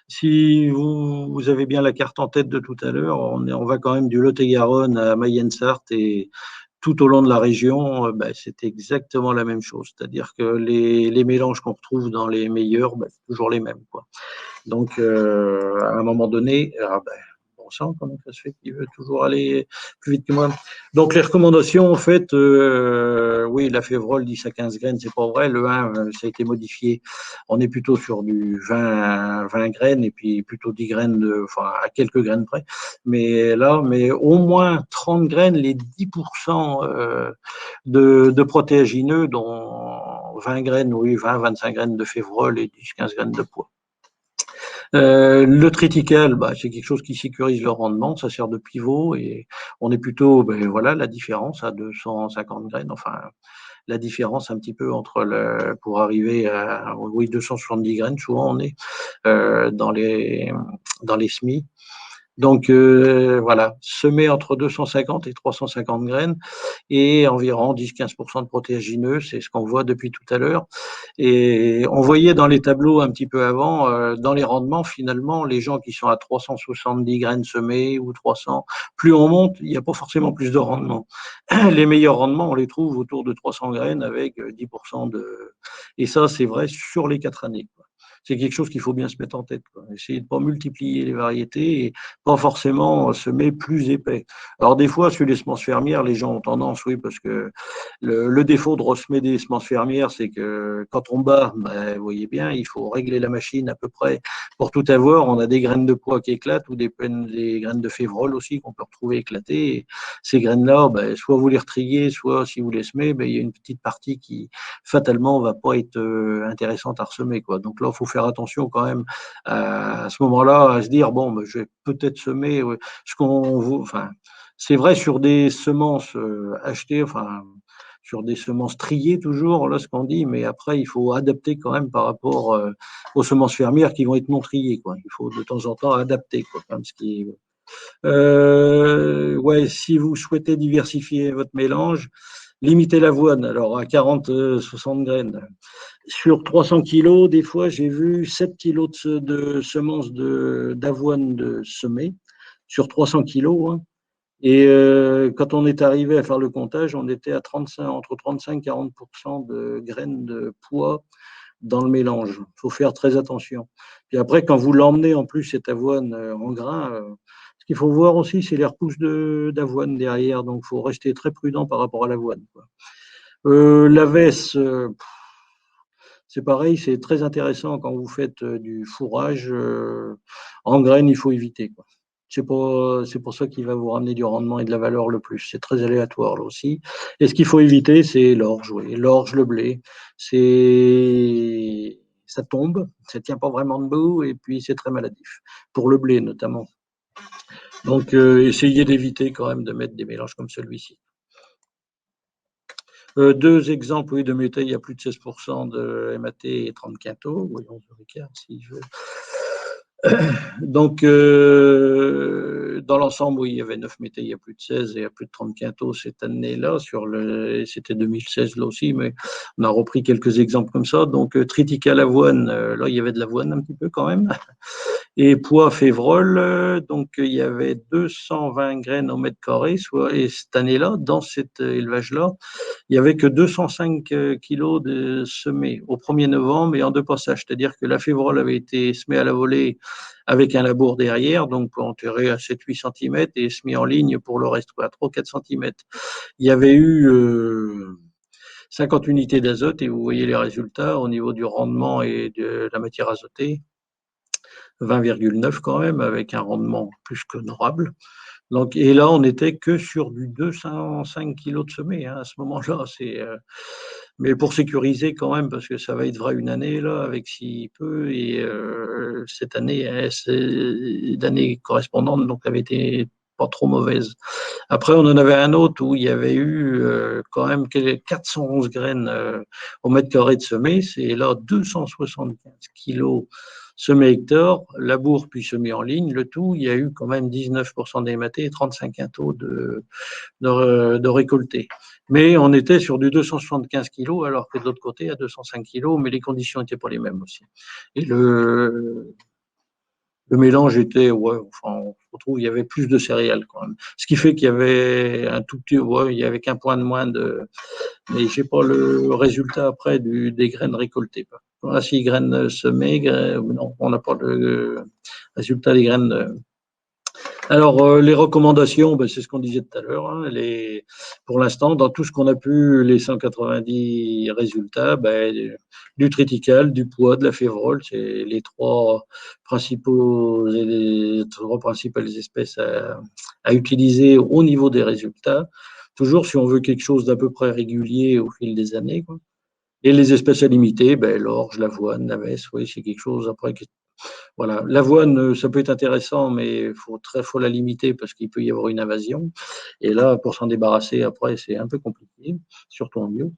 si vous avez bien la carte en tête de tout à l'heure, on va quand même du Lot-et-Garonne à Mayenne-Sarthe et tout au long de la région, ben, c'est exactement la même chose. C'est-à-dire que les mélanges qu'on retrouve dans les meilleurs, ben, c'est toujours les mêmes, quoi. Donc, à un moment donné, ah ben, bon sang, comment ça se fait qu'il veut toujours aller plus vite que moi? Donc, les recommandations, en fait, oui, la févrole 10 à 15 graines, c'est pas vrai. Le 1, ça a été modifié. On est plutôt sur du 20 graines et puis plutôt 10 graines, enfin, à quelques graines près. Mais là, mais au moins 30 graines, les 10% de protéagineux, dont 20 graines, oui, 20-25 graines de févrole et 10-15 graines de pois. Le triticale, bah, c'est quelque chose qui sécurise le rendement, ça sert de pivot et on est plutôt, ben voilà, la différence à 250 graines, enfin la différence un petit peu entre pour arriver à oui 270 graines, souvent on est dans les semis. Donc voilà, semer entre 250 et 350 graines et environ 10-15% de protéagineux, c'est ce qu'on voit depuis tout à l'heure. Et on voyait dans les tableaux un petit peu avant, dans les rendements, finalement, les gens qui sont à 370 graines semées ou 300, plus on monte, il n'y a pas forcément plus de rendement. Les meilleurs rendements, on les trouve autour de 300 graines avec 10% de... Et ça, c'est vrai sur les 4 années, quoi. C'est quelque chose qu'il faut bien se mettre en tête, quoi. Essayer de ne pas multiplier les variétés et pas forcément semer plus épais. Alors des fois, sur les semences fermières, les gens ont tendance, oui, parce que le défaut de ressemer des semences fermières, c'est que quand on bat, ben, vous voyez bien, il faut régler la machine à peu près pour tout avoir. On a des graines de pois qui éclatent ou des graines de févrole aussi qu'on peut retrouver éclatées. Et ces graines-là, ben, soit vous les retriez, soit si vous les semez, ben, il y a une petite partie qui fatalement va pas être intéressante à ressemer, quoi. Donc là, il faut faire attention quand même à ce moment-là, à se dire bon, ben, je vais peut-être semer ce qu'on vous, enfin, c'est vrai sur des semences achetées, enfin sur des semences triées toujours, là ce qu'on dit, mais après il faut adapter quand même par rapport aux semences fermières qui vont être non triées, quoi. Il faut de temps en temps adapter, quoi, quand même, ce qui est... ouais, si vous souhaitez diversifier votre mélange, limitez l'avoine, alors à 40-60 graines. Sur 300 kilos, des fois, j'ai vu 7 kilos de semences d'avoine de semée sur 300 kilos, hein. Et quand on est arrivé à faire le comptage, on était à 35, entre 35 et 40% de graines de pois dans le mélange. Il faut faire très attention. Puis après, quand vous l'emmenez en plus cette avoine en grain, ce qu'il faut voir aussi, c'est les repousses d'avoine derrière. Donc, il faut rester très prudent par rapport à l'avoine, quoi. La veste, c'est pareil, c'est très intéressant quand vous faites du fourrage. En graines, il faut éviter, quoi. C'est pour ça qu'il va vous ramener du rendement et de la valeur le plus. C'est très aléatoire là aussi. Et ce qu'il faut éviter, c'est l'orge, oui. L'orge, le blé, ça tombe, ça tient pas vraiment debout et puis c'est très maladif. Pour le blé notamment. Donc essayez d'éviter quand même de mettre des mélanges comme celui-ci. Deux exemples, oui, de métailles à plus de 16% de MAT et 30 quintaux. Voyons le Ricard si je veux. Donc, dans l'ensemble, oui, il y avait 9 métailles à plus de 16 et à plus de 30 quintaux cette année-là. C'était 2016 là aussi, mais on a repris quelques exemples comme ça. Donc, triticale avoine, là, il y avait de l'avoine un petit peu quand même. Et pois févrole, donc il y avait 220 graines au mètre carré, et cette année-là, dans cet élevage-là, il n'y avait que 205 kilos de semés au 1er novembre et en deux passages. C'est-à-dire que la févrole avait été semée à la volée avec un labour derrière, donc enterré à 7-8 cm et semé en ligne pour le reste, à 3-4 cm. Il y avait eu 50 unités d'azote et vous voyez les résultats au niveau du rendement et de la matière azotée. 20,9 quand même, avec un rendement plus qu'honorable. Donc, et là, on n'était que sur du 205 kilos de semé, hein, à ce moment-là. Mais pour sécuriser quand même, parce que ça va être vrai une année, là, avec si peu, et cette année, l'année correspondante, donc, avait été pas trop mauvaise. Après, on en avait un autre où il y avait eu quand même 411 graines au mètre carré de semé. C'est là 275 kilos semé-hectare, labour puis semé en ligne, le tout, il y a eu quand même 19% d'ématé et 35 quintaux de récolté. Mais on était sur du 275 kg, alors que de l'autre côté, à 205 kg, mais les conditions n'étaient pas les mêmes aussi. Et le mélange était, ouais, enfin, on retrouve, il y avait plus de céréales quand même. Ce qui fait qu'il y avait un tout petit, ouais, il y avait qu'un point de moins de, mais j'ai pas le résultat après des graines récoltées. Voilà, si graines semées, non, on n'a pas le résultat des graines. Alors, les recommandations, ben, c'est ce qu'on disait tout à l'heure. Hein, pour l'instant, dans tout ce qu'on a pu, les 190 résultats, ben, du triticale, du pois, de la févrole, c'est les les trois principales espèces à utiliser au niveau des résultats. Toujours si on veut quelque chose d'à peu près régulier au fil des années, quoi. Et les espèces à limiter, ben, l'orge, l'avoine, la messe, oui, c'est quelque chose après voilà, l'avoine, ça peut être intéressant, mais faut la limiter parce qu'il peut y avoir une invasion. Et là, pour s'en débarrasser après, c'est un peu compliqué, surtout en bio.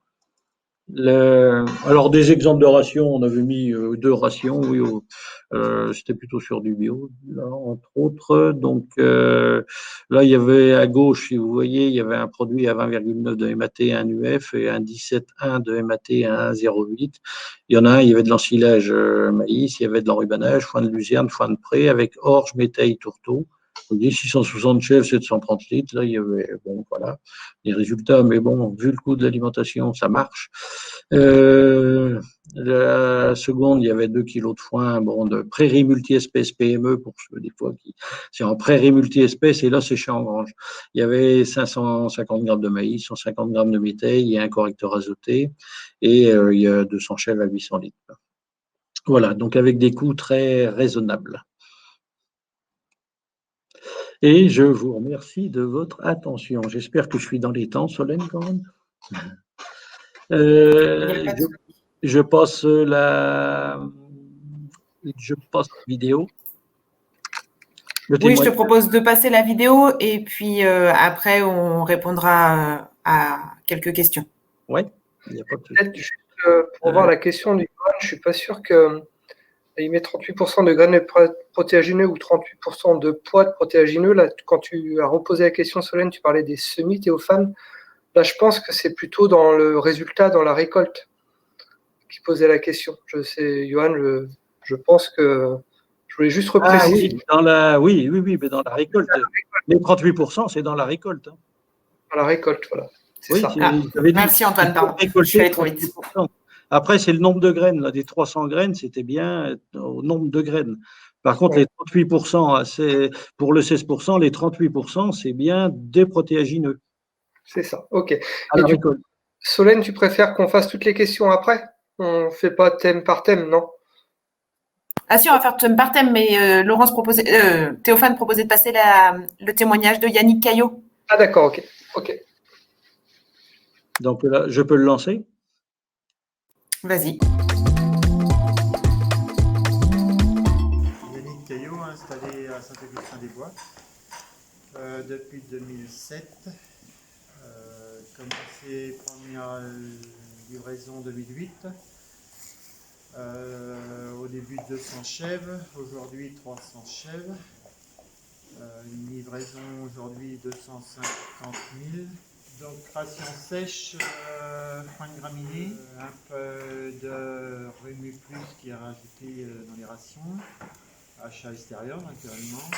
Alors, des exemples de rations, on avait mis deux rations, oui, c'était plutôt sur du bio, là, entre autres. Donc, là, il y avait à gauche, si vous voyez, il y avait un produit à 20,9 de MAT, un UF, et un 17,1 de MAT, un 0,8. Il y en a un, il y avait de l'ensilage maïs, il y avait de l'enrubanage, foin de luzerne, foin de pré, avec orge, métail, tourteau. On dit 660 chèvres, 730 litres. Là, il y avait, bon, voilà, les résultats, mais bon, vu le coût de l'alimentation, ça marche. La seconde, il y avait 2 kilos de foin, bon, de prairie multi-espèces PME, pour ceux des fois qui, c'est en prairie multi-espèces, et là, c'est chez Engrange. Il y avait 550 grammes de maïs, 150 grammes de métail et un correcteur azoté, et il y a 200 chèvres à 800 litres. Voilà, donc avec des coûts très raisonnables. Et je vous remercie de votre attention. J'espère que je suis dans les temps, Solène, quand même. Je passe la vidéo.
Oui, je te propose de passer la vidéo et puis après, on répondra à quelques questions.
Oui, il n'y a pas de souci.
Peut-être juste pour voir la question du grain, je ne suis pas sûr que il met 38% de graines protéagineux ou 38% de poids de protéagineux. Là, quand tu as reposé la question, Solène, tu parlais des semis Théophane. Là, je pense que c'est plutôt dans le résultat, dans la récolte, qui posait la question. Je sais, Johan, je pense que je voulais juste repréciser.
Oui, mais dans la récolte. Les 38%, c'est dans la récolte. Hein.
Dans la récolte, voilà.
Oui,
ça.
Merci Antoine, pardon. Je suis allé trop vite.
Après, c'est le nombre de graines. Là, des 300 graines, c'était bien au nombre de graines. Par contre, les 38%, c'est pour le 16%, les 38%, c'est bien des protéagineux.
C'est ça, ok.
À la récolte.
Solène, tu préfères qu'on fasse toutes les questions après? On ne fait pas thème par thème, non?
Ah si, on va faire thème par thème, mais Théophane proposait de passer le témoignage de Yannick Caillot.
Ah d'accord, ok.
Donc là, je peux le lancer?
Vas-y.
Yannick Caillot, installé à Saint-Augustin-des-Bois depuis 2007. Commencé première livraison 2008. Au début 200 chèvres, aujourd'hui 300 chèvres. Une livraison aujourd'hui 250 000. Donc ration sèche, foin de graminées, un peu de Remu Plus qui est rajouté dans les rations, achat extérieur naturellement.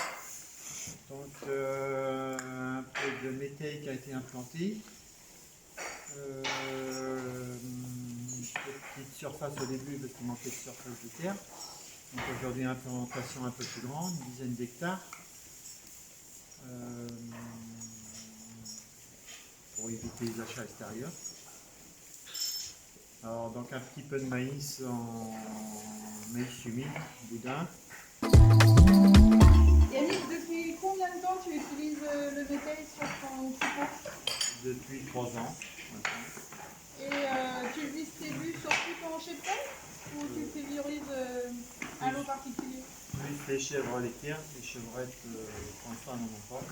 Donc un peu de métail qui a été implanté. Petite surface au début parce qu'il manquait de surface de terre. Donc aujourd'hui implantation un peu plus grande, une dizaine d'hectares. Pour éviter les achats extérieurs. Alors donc un petit peu de maïs en maïs humide, boudin.
Yannick, depuis combien de temps tu utilises le métail sur ton support?
Depuis 3 ans.
Et tu le distribues sur tout ton cheptel ou tu le pulvérises à l'eau particulier?
Plus les chèvres laitières, les chevrettes pour l'instant n'en ont pas.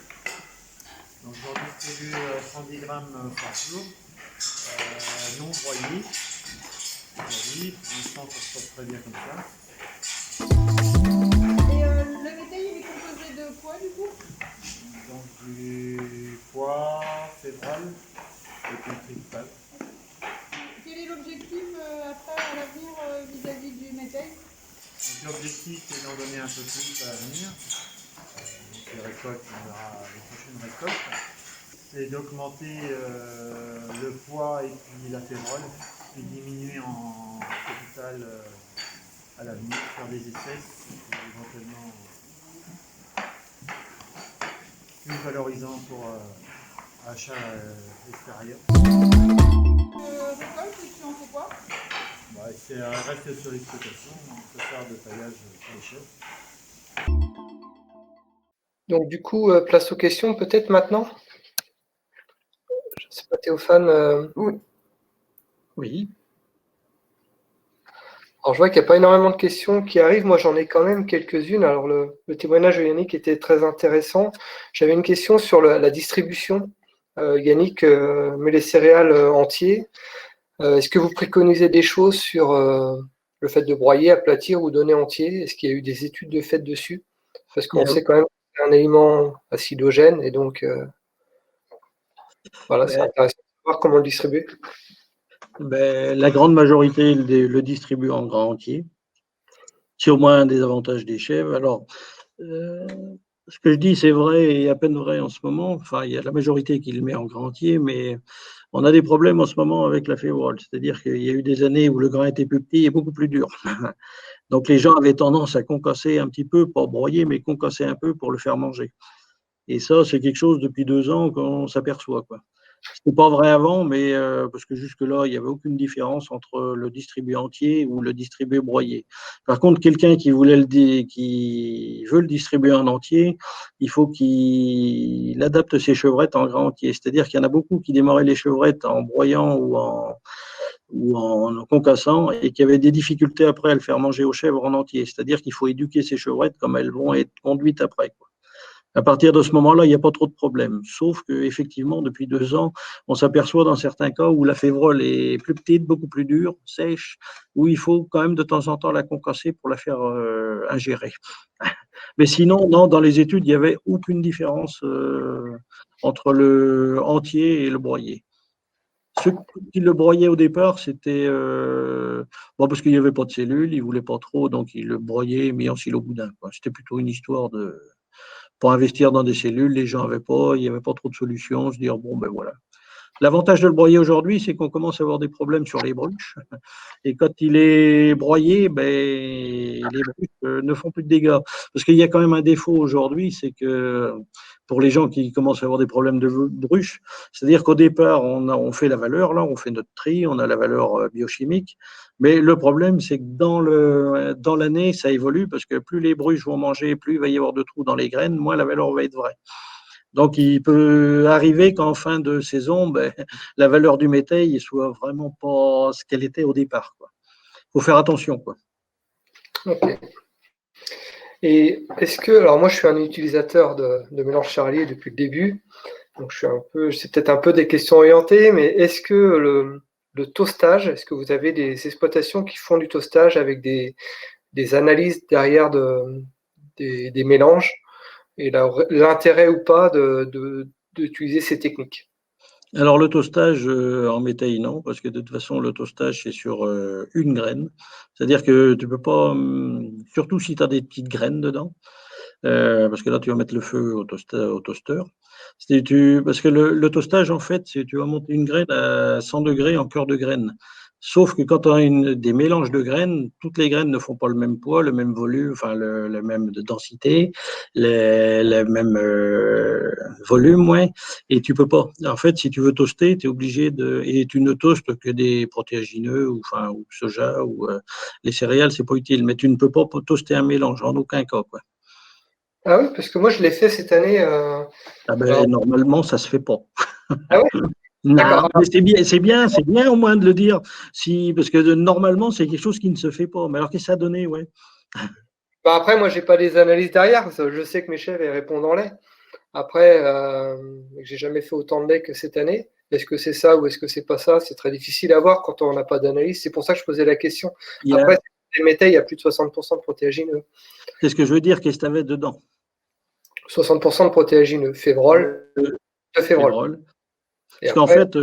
Donc j'en distribue 110 grammes par jour, non broyés. Aujourd'hui, pour l'instant ça se passe très bien comme ça. c'est d'en donner un peu plus à l'avenir. Donc les récoltes, on verra les prochaines récoltes. C'est d'augmenter le poids et puis la févrole, et diminuer en capital à l'avenir, faire des essais, et éventuellement plus valorisant pour achat extérieur.
Récolte, et tu en fais quoi?
C'est reste sur l'exploitation, on peut faire de taillage sur les chèvres.
Donc du coup, place aux questions peut-être maintenant. Je ne sais pas, Théophane.
Oui.
Alors je vois qu'il n'y a pas énormément de questions qui arrivent. Moi, j'en ai quand même quelques-unes. Alors le témoignage de Yannick était très intéressant. J'avais une question sur la distribution. Yannick met les céréales entiers. Est-ce que vous préconisez des choses sur le fait de broyer, aplatir ou donner entier? Est-ce qu'il y a eu des études de fait dessus? Parce qu'on sait quand même que c'est un aliment acidogène et donc voilà, c'est intéressant de voir comment le distribuer.
La grande majorité le distribue en grain entier. C'est au moins un des avantages des chèvres. Alors, ce que je dis, c'est vrai et à peine vrai en ce moment. Enfin, il y a la majorité qui le met en grain entier, mais on a des problèmes en ce moment avec la févrole. C'est-à-dire qu'il y a eu des années où le grain était plus petit et beaucoup plus dur. Donc, les gens avaient tendance à concasser un petit peu, pas broyer, mais concasser un peu pour le faire manger. Et ça, c'est quelque chose depuis 2 ans qu'on s'aperçoit, quoi. C'était pas vrai avant, mais parce que jusque-là, il n'y avait aucune différence entre le distribué entier ou le distribué broyé. Par contre, quelqu'un qui veut le distribuer en entier, il faut qu'il adapte ses chevrettes en grain entier. C'est-à-dire qu'il y en a beaucoup qui démarraient les chevrettes en broyant ou en concassant et qui avaient des difficultés après à le faire manger aux chèvres en entier. C'est-à-dire qu'il faut éduquer ces chevrettes comme elles vont être conduites après, quoi. À partir de ce moment-là, il n'y a pas trop de problèmes. Sauf qu'effectivement, depuis 2 ans, on s'aperçoit dans certains cas où la févrole est plus petite, beaucoup plus dure, sèche, où il faut quand même de temps en temps la concasser pour la faire ingérer. Mais sinon, non, dans les études, il n'y avait aucune différence entre le entier et le broyé. Ceux qui le broyaient au départ, c'était parce qu'il n'y avait pas de cellules, ils ne voulaient pas trop, donc ils le broyaient, mis en silo boudin. C'était plutôt une histoire de. Pour investir dans des cellules, les gens il n'y avait pas trop de solutions, se dire, bon, ben voilà. L'avantage de le broyer aujourd'hui, c'est qu'on commence à avoir des problèmes sur les bruches. Et quand il est broyé, les bruches ne font plus de dégâts. Parce qu'il y a quand même un défaut aujourd'hui, c'est que pour les gens qui commencent à avoir des problèmes de bruches, c'est-à-dire qu'au départ, on fait la valeur, là, on fait notre tri, on a la valeur biochimique. Mais le problème, c'est que dans l'année, ça évolue parce que plus les bruches vont manger, plus il va y avoir de trous dans les graines, moins la valeur va être vraie. Donc, il peut arriver qu'en fin de saison, la valeur du métail ne soit vraiment pas ce qu'elle était au départ. Il faut faire attention, quoi.
Ok. Et est-ce que, alors moi je suis un utilisateur de mélange Charlier depuis le début, donc c'est peut-être un peu des questions orientées, mais est-ce que le toastage, est-ce que vous avez des exploitations qui font du toastage avec des analyses derrière des mélanges et l'intérêt ou pas d'utiliser ces techniques?
Alors, le toastage en métail, non, parce que de toute façon, le toastage, c'est sur une graine. C'est-à-dire que tu ne peux pas, surtout si tu as des petites graines dedans, parce que là, tu vas mettre le feu au toaster. Parce que le toastage, en fait, tu vas monter une graine à 100 degrés en cœur de graine. Sauf que quand tu as des mélanges de graines, toutes les graines ne font pas le même poids, le même volume, enfin le même de densité, le même volume, ouais, et tu peux pas. En fait, si tu veux toaster, tu es obligé et tu ne toastes que des protéagineux ou soja ou les céréales, c'est pas utile, mais tu ne peux pas toaster un mélange en aucun cas, quoi.
Ah oui, parce que moi je l'ai fait cette année.
Normalement, ça se fait pas.
Ah ouais?
Non, mais c'est bien au moins de le dire. Parce que normalement, c'est quelque chose qui ne se fait pas. Mais alors, qu'est-ce que ça a donné, ouais.
Après, moi, j'ai pas les analyses derrière. Je sais que mes chèvres elles répondent en lait. Après, j'ai jamais fait autant de lait que cette année. Est-ce que c'est ça ou est-ce que c'est pas ça? C'est très difficile à voir quand on n'a pas d'analyse. C'est pour ça que je posais la question. Après, les métails, il y a plus de 60% de protéagineux.
C'est ce que je veux dire. Qu'est-ce que tu avais dedans?
60% de protéagineux. Févrole.
Févrole. Parce qu'en fait,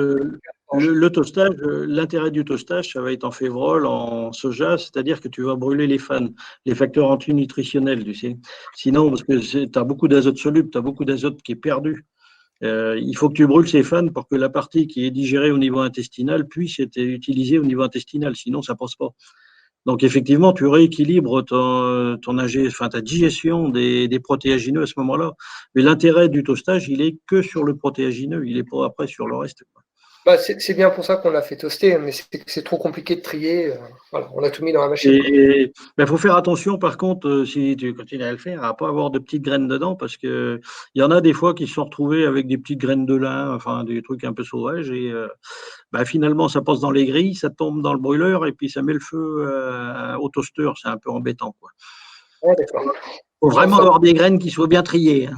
Le toastage, l'intérêt du toastage, ça va être en févrole, en soja, c'est-à-dire que tu vas brûler les fans, les facteurs antinutritionnels, tu sais. Sinon, parce que tu as beaucoup d'azote soluble, tu as beaucoup d'azote qui est perdu. Il faut que tu brûles ces fans pour que la partie qui est digérée au niveau intestinal puisse être utilisée au niveau intestinal, sinon ça passe pas. Donc effectivement, tu rééquilibres ta digestion des protéagineux à ce moment-là. Mais l'intérêt du toastage, il est que sur le protéagineux, il n'est pas après sur le reste.
Bah, c'est bien pour ça qu'on l'a fait toaster, mais c'est trop compliqué de trier. Voilà, on a tout mis dans la machine.
Et il faut faire attention, par contre, si tu continues à le faire, à ne pas avoir de petites graines dedans, parce qu'il y en a des fois qui se sont retrouvés avec des petites graines de lin, enfin des trucs un peu sauvages, et finalement ça passe dans les grilles, ça tombe dans le brûleur, et puis ça met le feu au toaster, c'est un peu embêtant, quoi.
Ouais, d'accord.
Faut vraiment avoir des graines qui soient bien triées.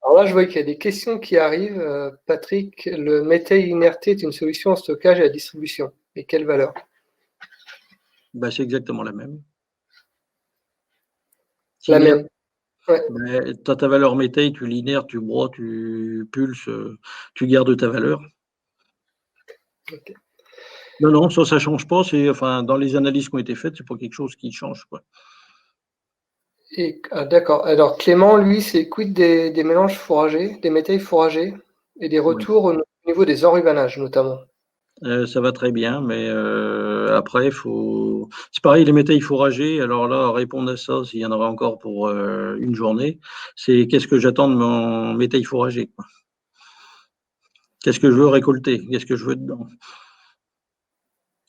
Alors là, je vois qu'il y a des questions qui arrivent. Patrick, le méthane inerté est une solution en stockage et à distribution. Et quelle valeur?
C'est exactement la même.
La même. Ouais.
Tu as ta valeur méthane, tu l'inertes, tu broies, tu pulses, tu gardes ta valeur.
Okay.
Non, ça ne change pas. Dans les analyses qui ont été faites, c'est pas quelque chose qui change, quoi.
D'accord. Alors Clément, lui, c'est quid des mélanges fourragés, des métaux fourragés et des retours au niveau des enrubanages notamment.
Ça va très bien, mais après, c'est pareil, les métaux fourragés. Alors là, répondre à ça, s'il y en aura encore pour une journée, c'est qu'est-ce que j'attends de mon métal fourragé, quoi. Qu'est-ce que je veux récolter? Qu'est-ce que je veux dedans?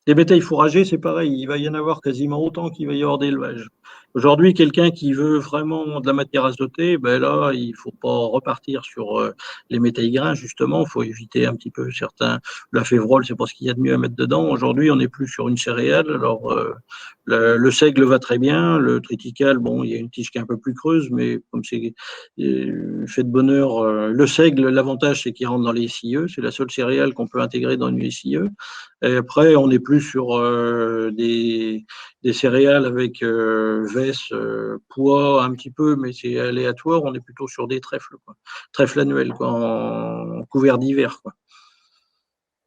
Les bétails fourragés, c'est pareil, il va y en avoir quasiment autant qu'il va y avoir d'élevage. Aujourd'hui, quelqu'un qui veut vraiment de la matière azotée, là, il ne faut pas repartir sur les métails grains, justement. Il faut éviter un petit peu certains. La févrole, c'est pas ce qu'il y a de mieux à mettre dedans. Aujourd'hui, on n'est plus sur une céréale. Alors, le seigle va très bien. Le triticale, bon, il y a une tige qui est un peu plus creuse, mais comme c'est fait de bonheur, le seigle, l'avantage, c'est qu'il rentre dans les SIE. C'est la seule céréale qu'on peut intégrer dans une SIE. Et après, on n'est plus sur des céréales avec vesse, pois un petit peu, mais c'est aléatoire. On est plutôt sur des trèfles, quoi. Trèfles annuels, quoi, en couvert d'hiver, quoi.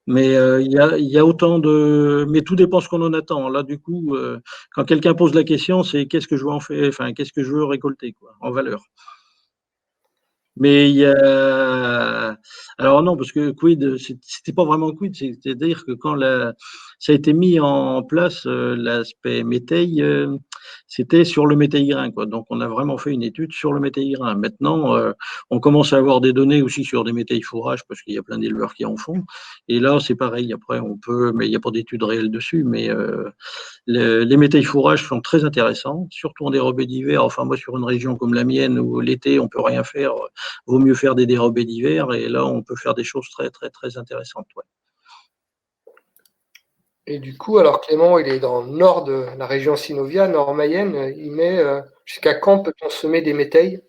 Mais il y a autant de. Mais tout dépend ce qu'on en attend. Là, du coup, quand quelqu'un pose la question, c'est qu'est-ce que je veux en faire, enfin, qu'est-ce que je veux récolter, quoi, en valeur. Mais il y a. Alors non, parce que quid, c'était pas vraiment quid, c'est-à-dire que quand ça a été mis en place, l'aspect métail, c'était sur le métail grain, quoi. Donc on a vraiment fait une étude sur le métail grain. Maintenant, on commence à avoir des données aussi sur des métails fourrages, parce qu'il y a plein d'éleveurs qui en font. Et là, c'est pareil. Après, on peut, mais il n'y a pas d'études réelles dessus. Mais les métails fourrages sont très intéressants, surtout en dérobé d'hiver. Enfin, moi, sur une région comme la mienne où l'été, on peut rien faire. Vaut mieux faire des dérobés d'hiver et là, on peut faire des choses très, très, très intéressantes. Ouais.
Et du coup, alors Clément, il est dans le nord de la région Synovia, nord Mayenne. Il met jusqu'à quand peut-on semer des métails?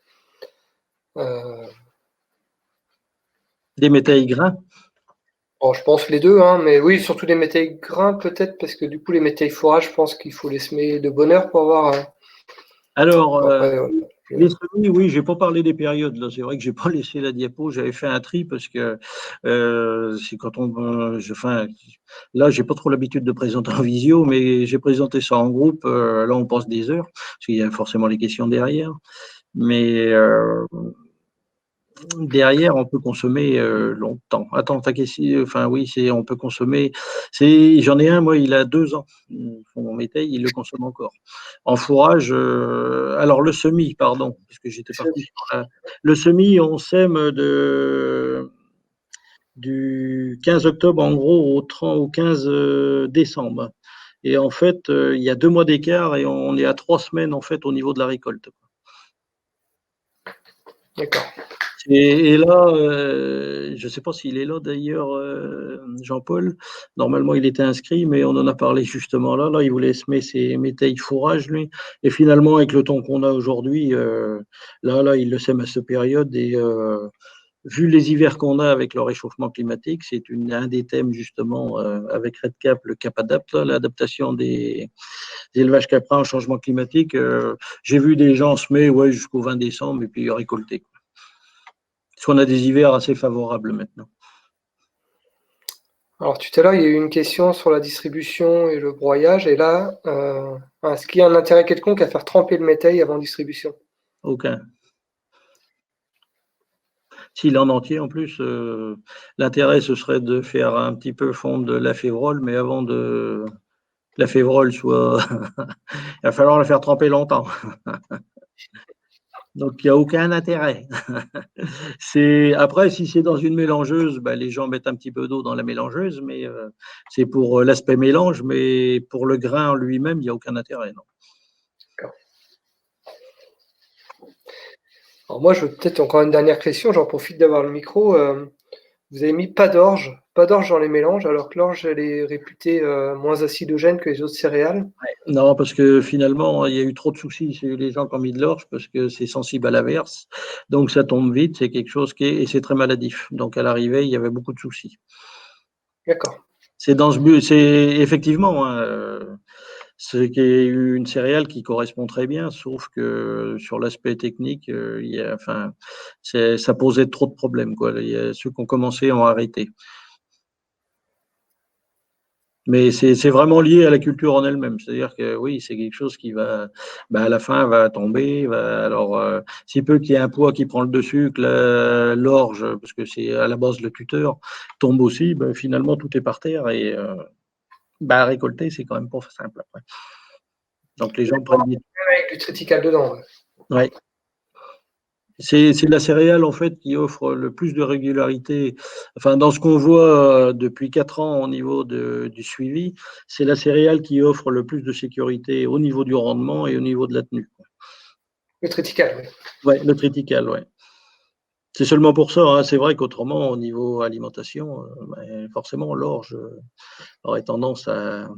Des métails grains?
Bon, je pense les deux, hein, mais oui, surtout les métails grains peut-être, parce que du coup, les métails fourrages, je pense qu'il faut les semer de bonne heure pour avoir.
Alors, les semis, oui, je n'ai pas parlé des périodes. Là, c'est vrai que je n'ai pas laissé la diapo. J'avais fait un tri parce que c'est quand on. Là, je n'ai pas trop l'habitude de présenter en visio, mais j'ai présenté ça en groupe. Là, on passe des heures parce qu'il y a forcément les questions derrière. Mais derrière, on peut consommer longtemps. Attends, ta question, enfin oui, on peut consommer. J'en ai un, moi, il a 2 ans. Mon métail, il le consomme encore. En fourrage, alors le semis, pardon, parce que j'étais parti sur le semis, on sème du 15 octobre en gros au 15 décembre. Et en fait, il y a 2 mois d'écart et on est à 3 semaines en fait au niveau de la récolte.
D'accord.
Et là, je ne sais pas s'il est là d'ailleurs, Jean-Paul. Normalement, il était inscrit, mais on en a parlé justement là. Là, il voulait semer ses métailles fourrage, lui. Et finalement, avec le temps qu'on a aujourd'hui, là, il le sème à cette période. Et vu les hivers qu'on a avec le réchauffement climatique, c'est un des thèmes justement avec RedCap, le Cap Adapt, l'adaptation des élevages caprins au changement climatique. J'ai vu des gens semer jusqu'au 20 décembre et puis récolter. Parce qu'on a des hivers assez favorables maintenant.
Alors tout à l'heure, il y a eu une question sur la distribution et le broyage. Et là, est-ce qu'il y a un intérêt quelconque à faire tremper le métail avant distribution?
Aucun. S'il est en entier, en plus, l'intérêt, ce serait de faire un petit peu fondre la févrole, mais avant de la févrole soit... il va falloir la faire tremper longtemps. Donc, il n'y a aucun intérêt. Après, si c'est dans une mélangeuse, les gens mettent un petit peu d'eau dans la mélangeuse, mais c'est pour l'aspect mélange, mais pour le grain en lui-même, il n'y a aucun intérêt. Non.
Alors moi, je veux peut-être encore une dernière question, j'en profite d'avoir le micro. Vous avez mis pas d'orge dans les mélanges, alors que l'orge, elle est réputée moins acidogène que les autres céréales.
Non, parce que finalement, il y a eu trop de soucis. C'est les gens qui ont mis de l'orge parce que c'est sensible à l'averse. Donc, ça tombe vite. C'est quelque chose et c'est très maladif. Donc, à l'arrivée, il y avait beaucoup de soucis.
D'accord.
C'est dans ce but, c'est effectivement, c'est une céréale qui correspond très bien, sauf que sur l'aspect technique, ça posait trop de problèmes, quoi. Ceux qui ont commencé ont arrêté. Mais c'est vraiment lié à la culture en elle-même. C'est-à-dire que oui, c'est quelque chose qui va, à la fin, va tomber. Alors, si peu qu'il y ait un poids qui prend le dessus, que l'orge, parce que c'est à la base le tuteur, tombe aussi, finalement, tout est par terre et récolter, c'est quand même pas simple après. Donc, les gens prennent du...
Avec du triticale dedans.
Ouais. C'est la céréale en fait qui offre le plus de régularité. Enfin, dans ce qu'on voit depuis 4 ans au niveau du suivi, c'est la céréale qui offre le plus de sécurité au niveau du rendement et au niveau de la tenue.
Le triticale, oui.
Ouais, le triticale, ouais. C'est seulement pour ça. Hein. C'est vrai qu'autrement, au niveau alimentation, forcément, l'orge aurait tendance à.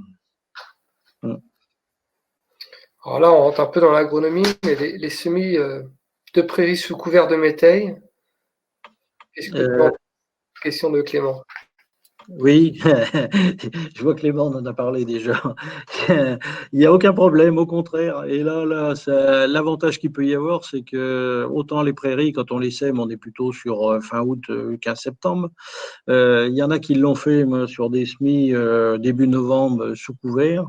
Alors là, on rentre un peu dans l'agronomie, mais les semis de prairies sous couvert de métail. Question de Clément.
Oui, je vois que Clément en a parlé déjà. Il n'y a aucun problème, au contraire. Et là, l'avantage qu'il peut y avoir, c'est que autant les prairies, quand on les sème, on est plutôt sur fin août, 15 septembre. Il y en a qui l'ont fait sur des semis début novembre sous couvert.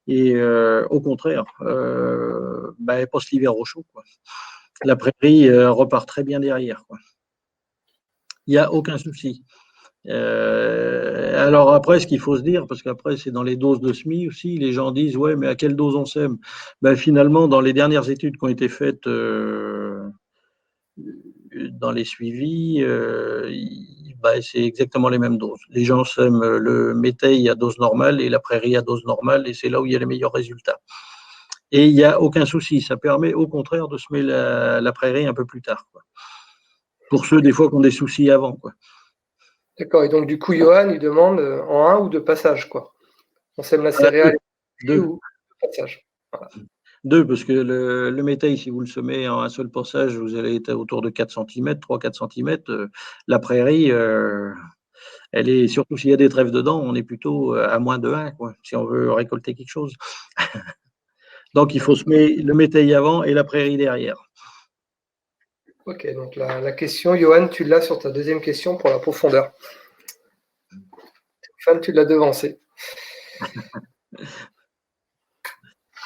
Et au contraire, elle passe l'hiver au chaud, quoi. La prairie repart très bien derrière, quoi. Il n'y a aucun souci. Alors après, ce qu'il faut se dire, parce qu'après c'est dans les doses de semis aussi, les gens disent ouais, mais à quelle dose on sème? Finalement, dans les dernières études qui ont été faites dans les suivis, c'est exactement les mêmes doses. Les gens sèment le métail à dose normale et la prairie à dose normale, et c'est là où il y a les meilleurs résultats. Et il n'y a aucun souci, ça permet au contraire de semer la prairie un peu plus tard, quoi. Pour ceux des fois qui ont des soucis avant, quoi.
D'accord, et donc du coup, Johan, il demande en un ou deux passages, quoi. On sème la céréale
deux.
Ou deux passages. Voilà.
Deux, parce que le métail, si vous le semez en un seul passage, vous allez être autour de 4 cm, 3-4 cm. La prairie, elle est, surtout s'il y a des trèfles dedans, on est plutôt à moins de 1, quoi, si on veut récolter quelque chose. Donc, il faut semer le métail avant et la prairie derrière.
Ok, donc la question, Johan, tu l'as sur ta deuxième question pour la profondeur. Stéphane, tu l'as devancé.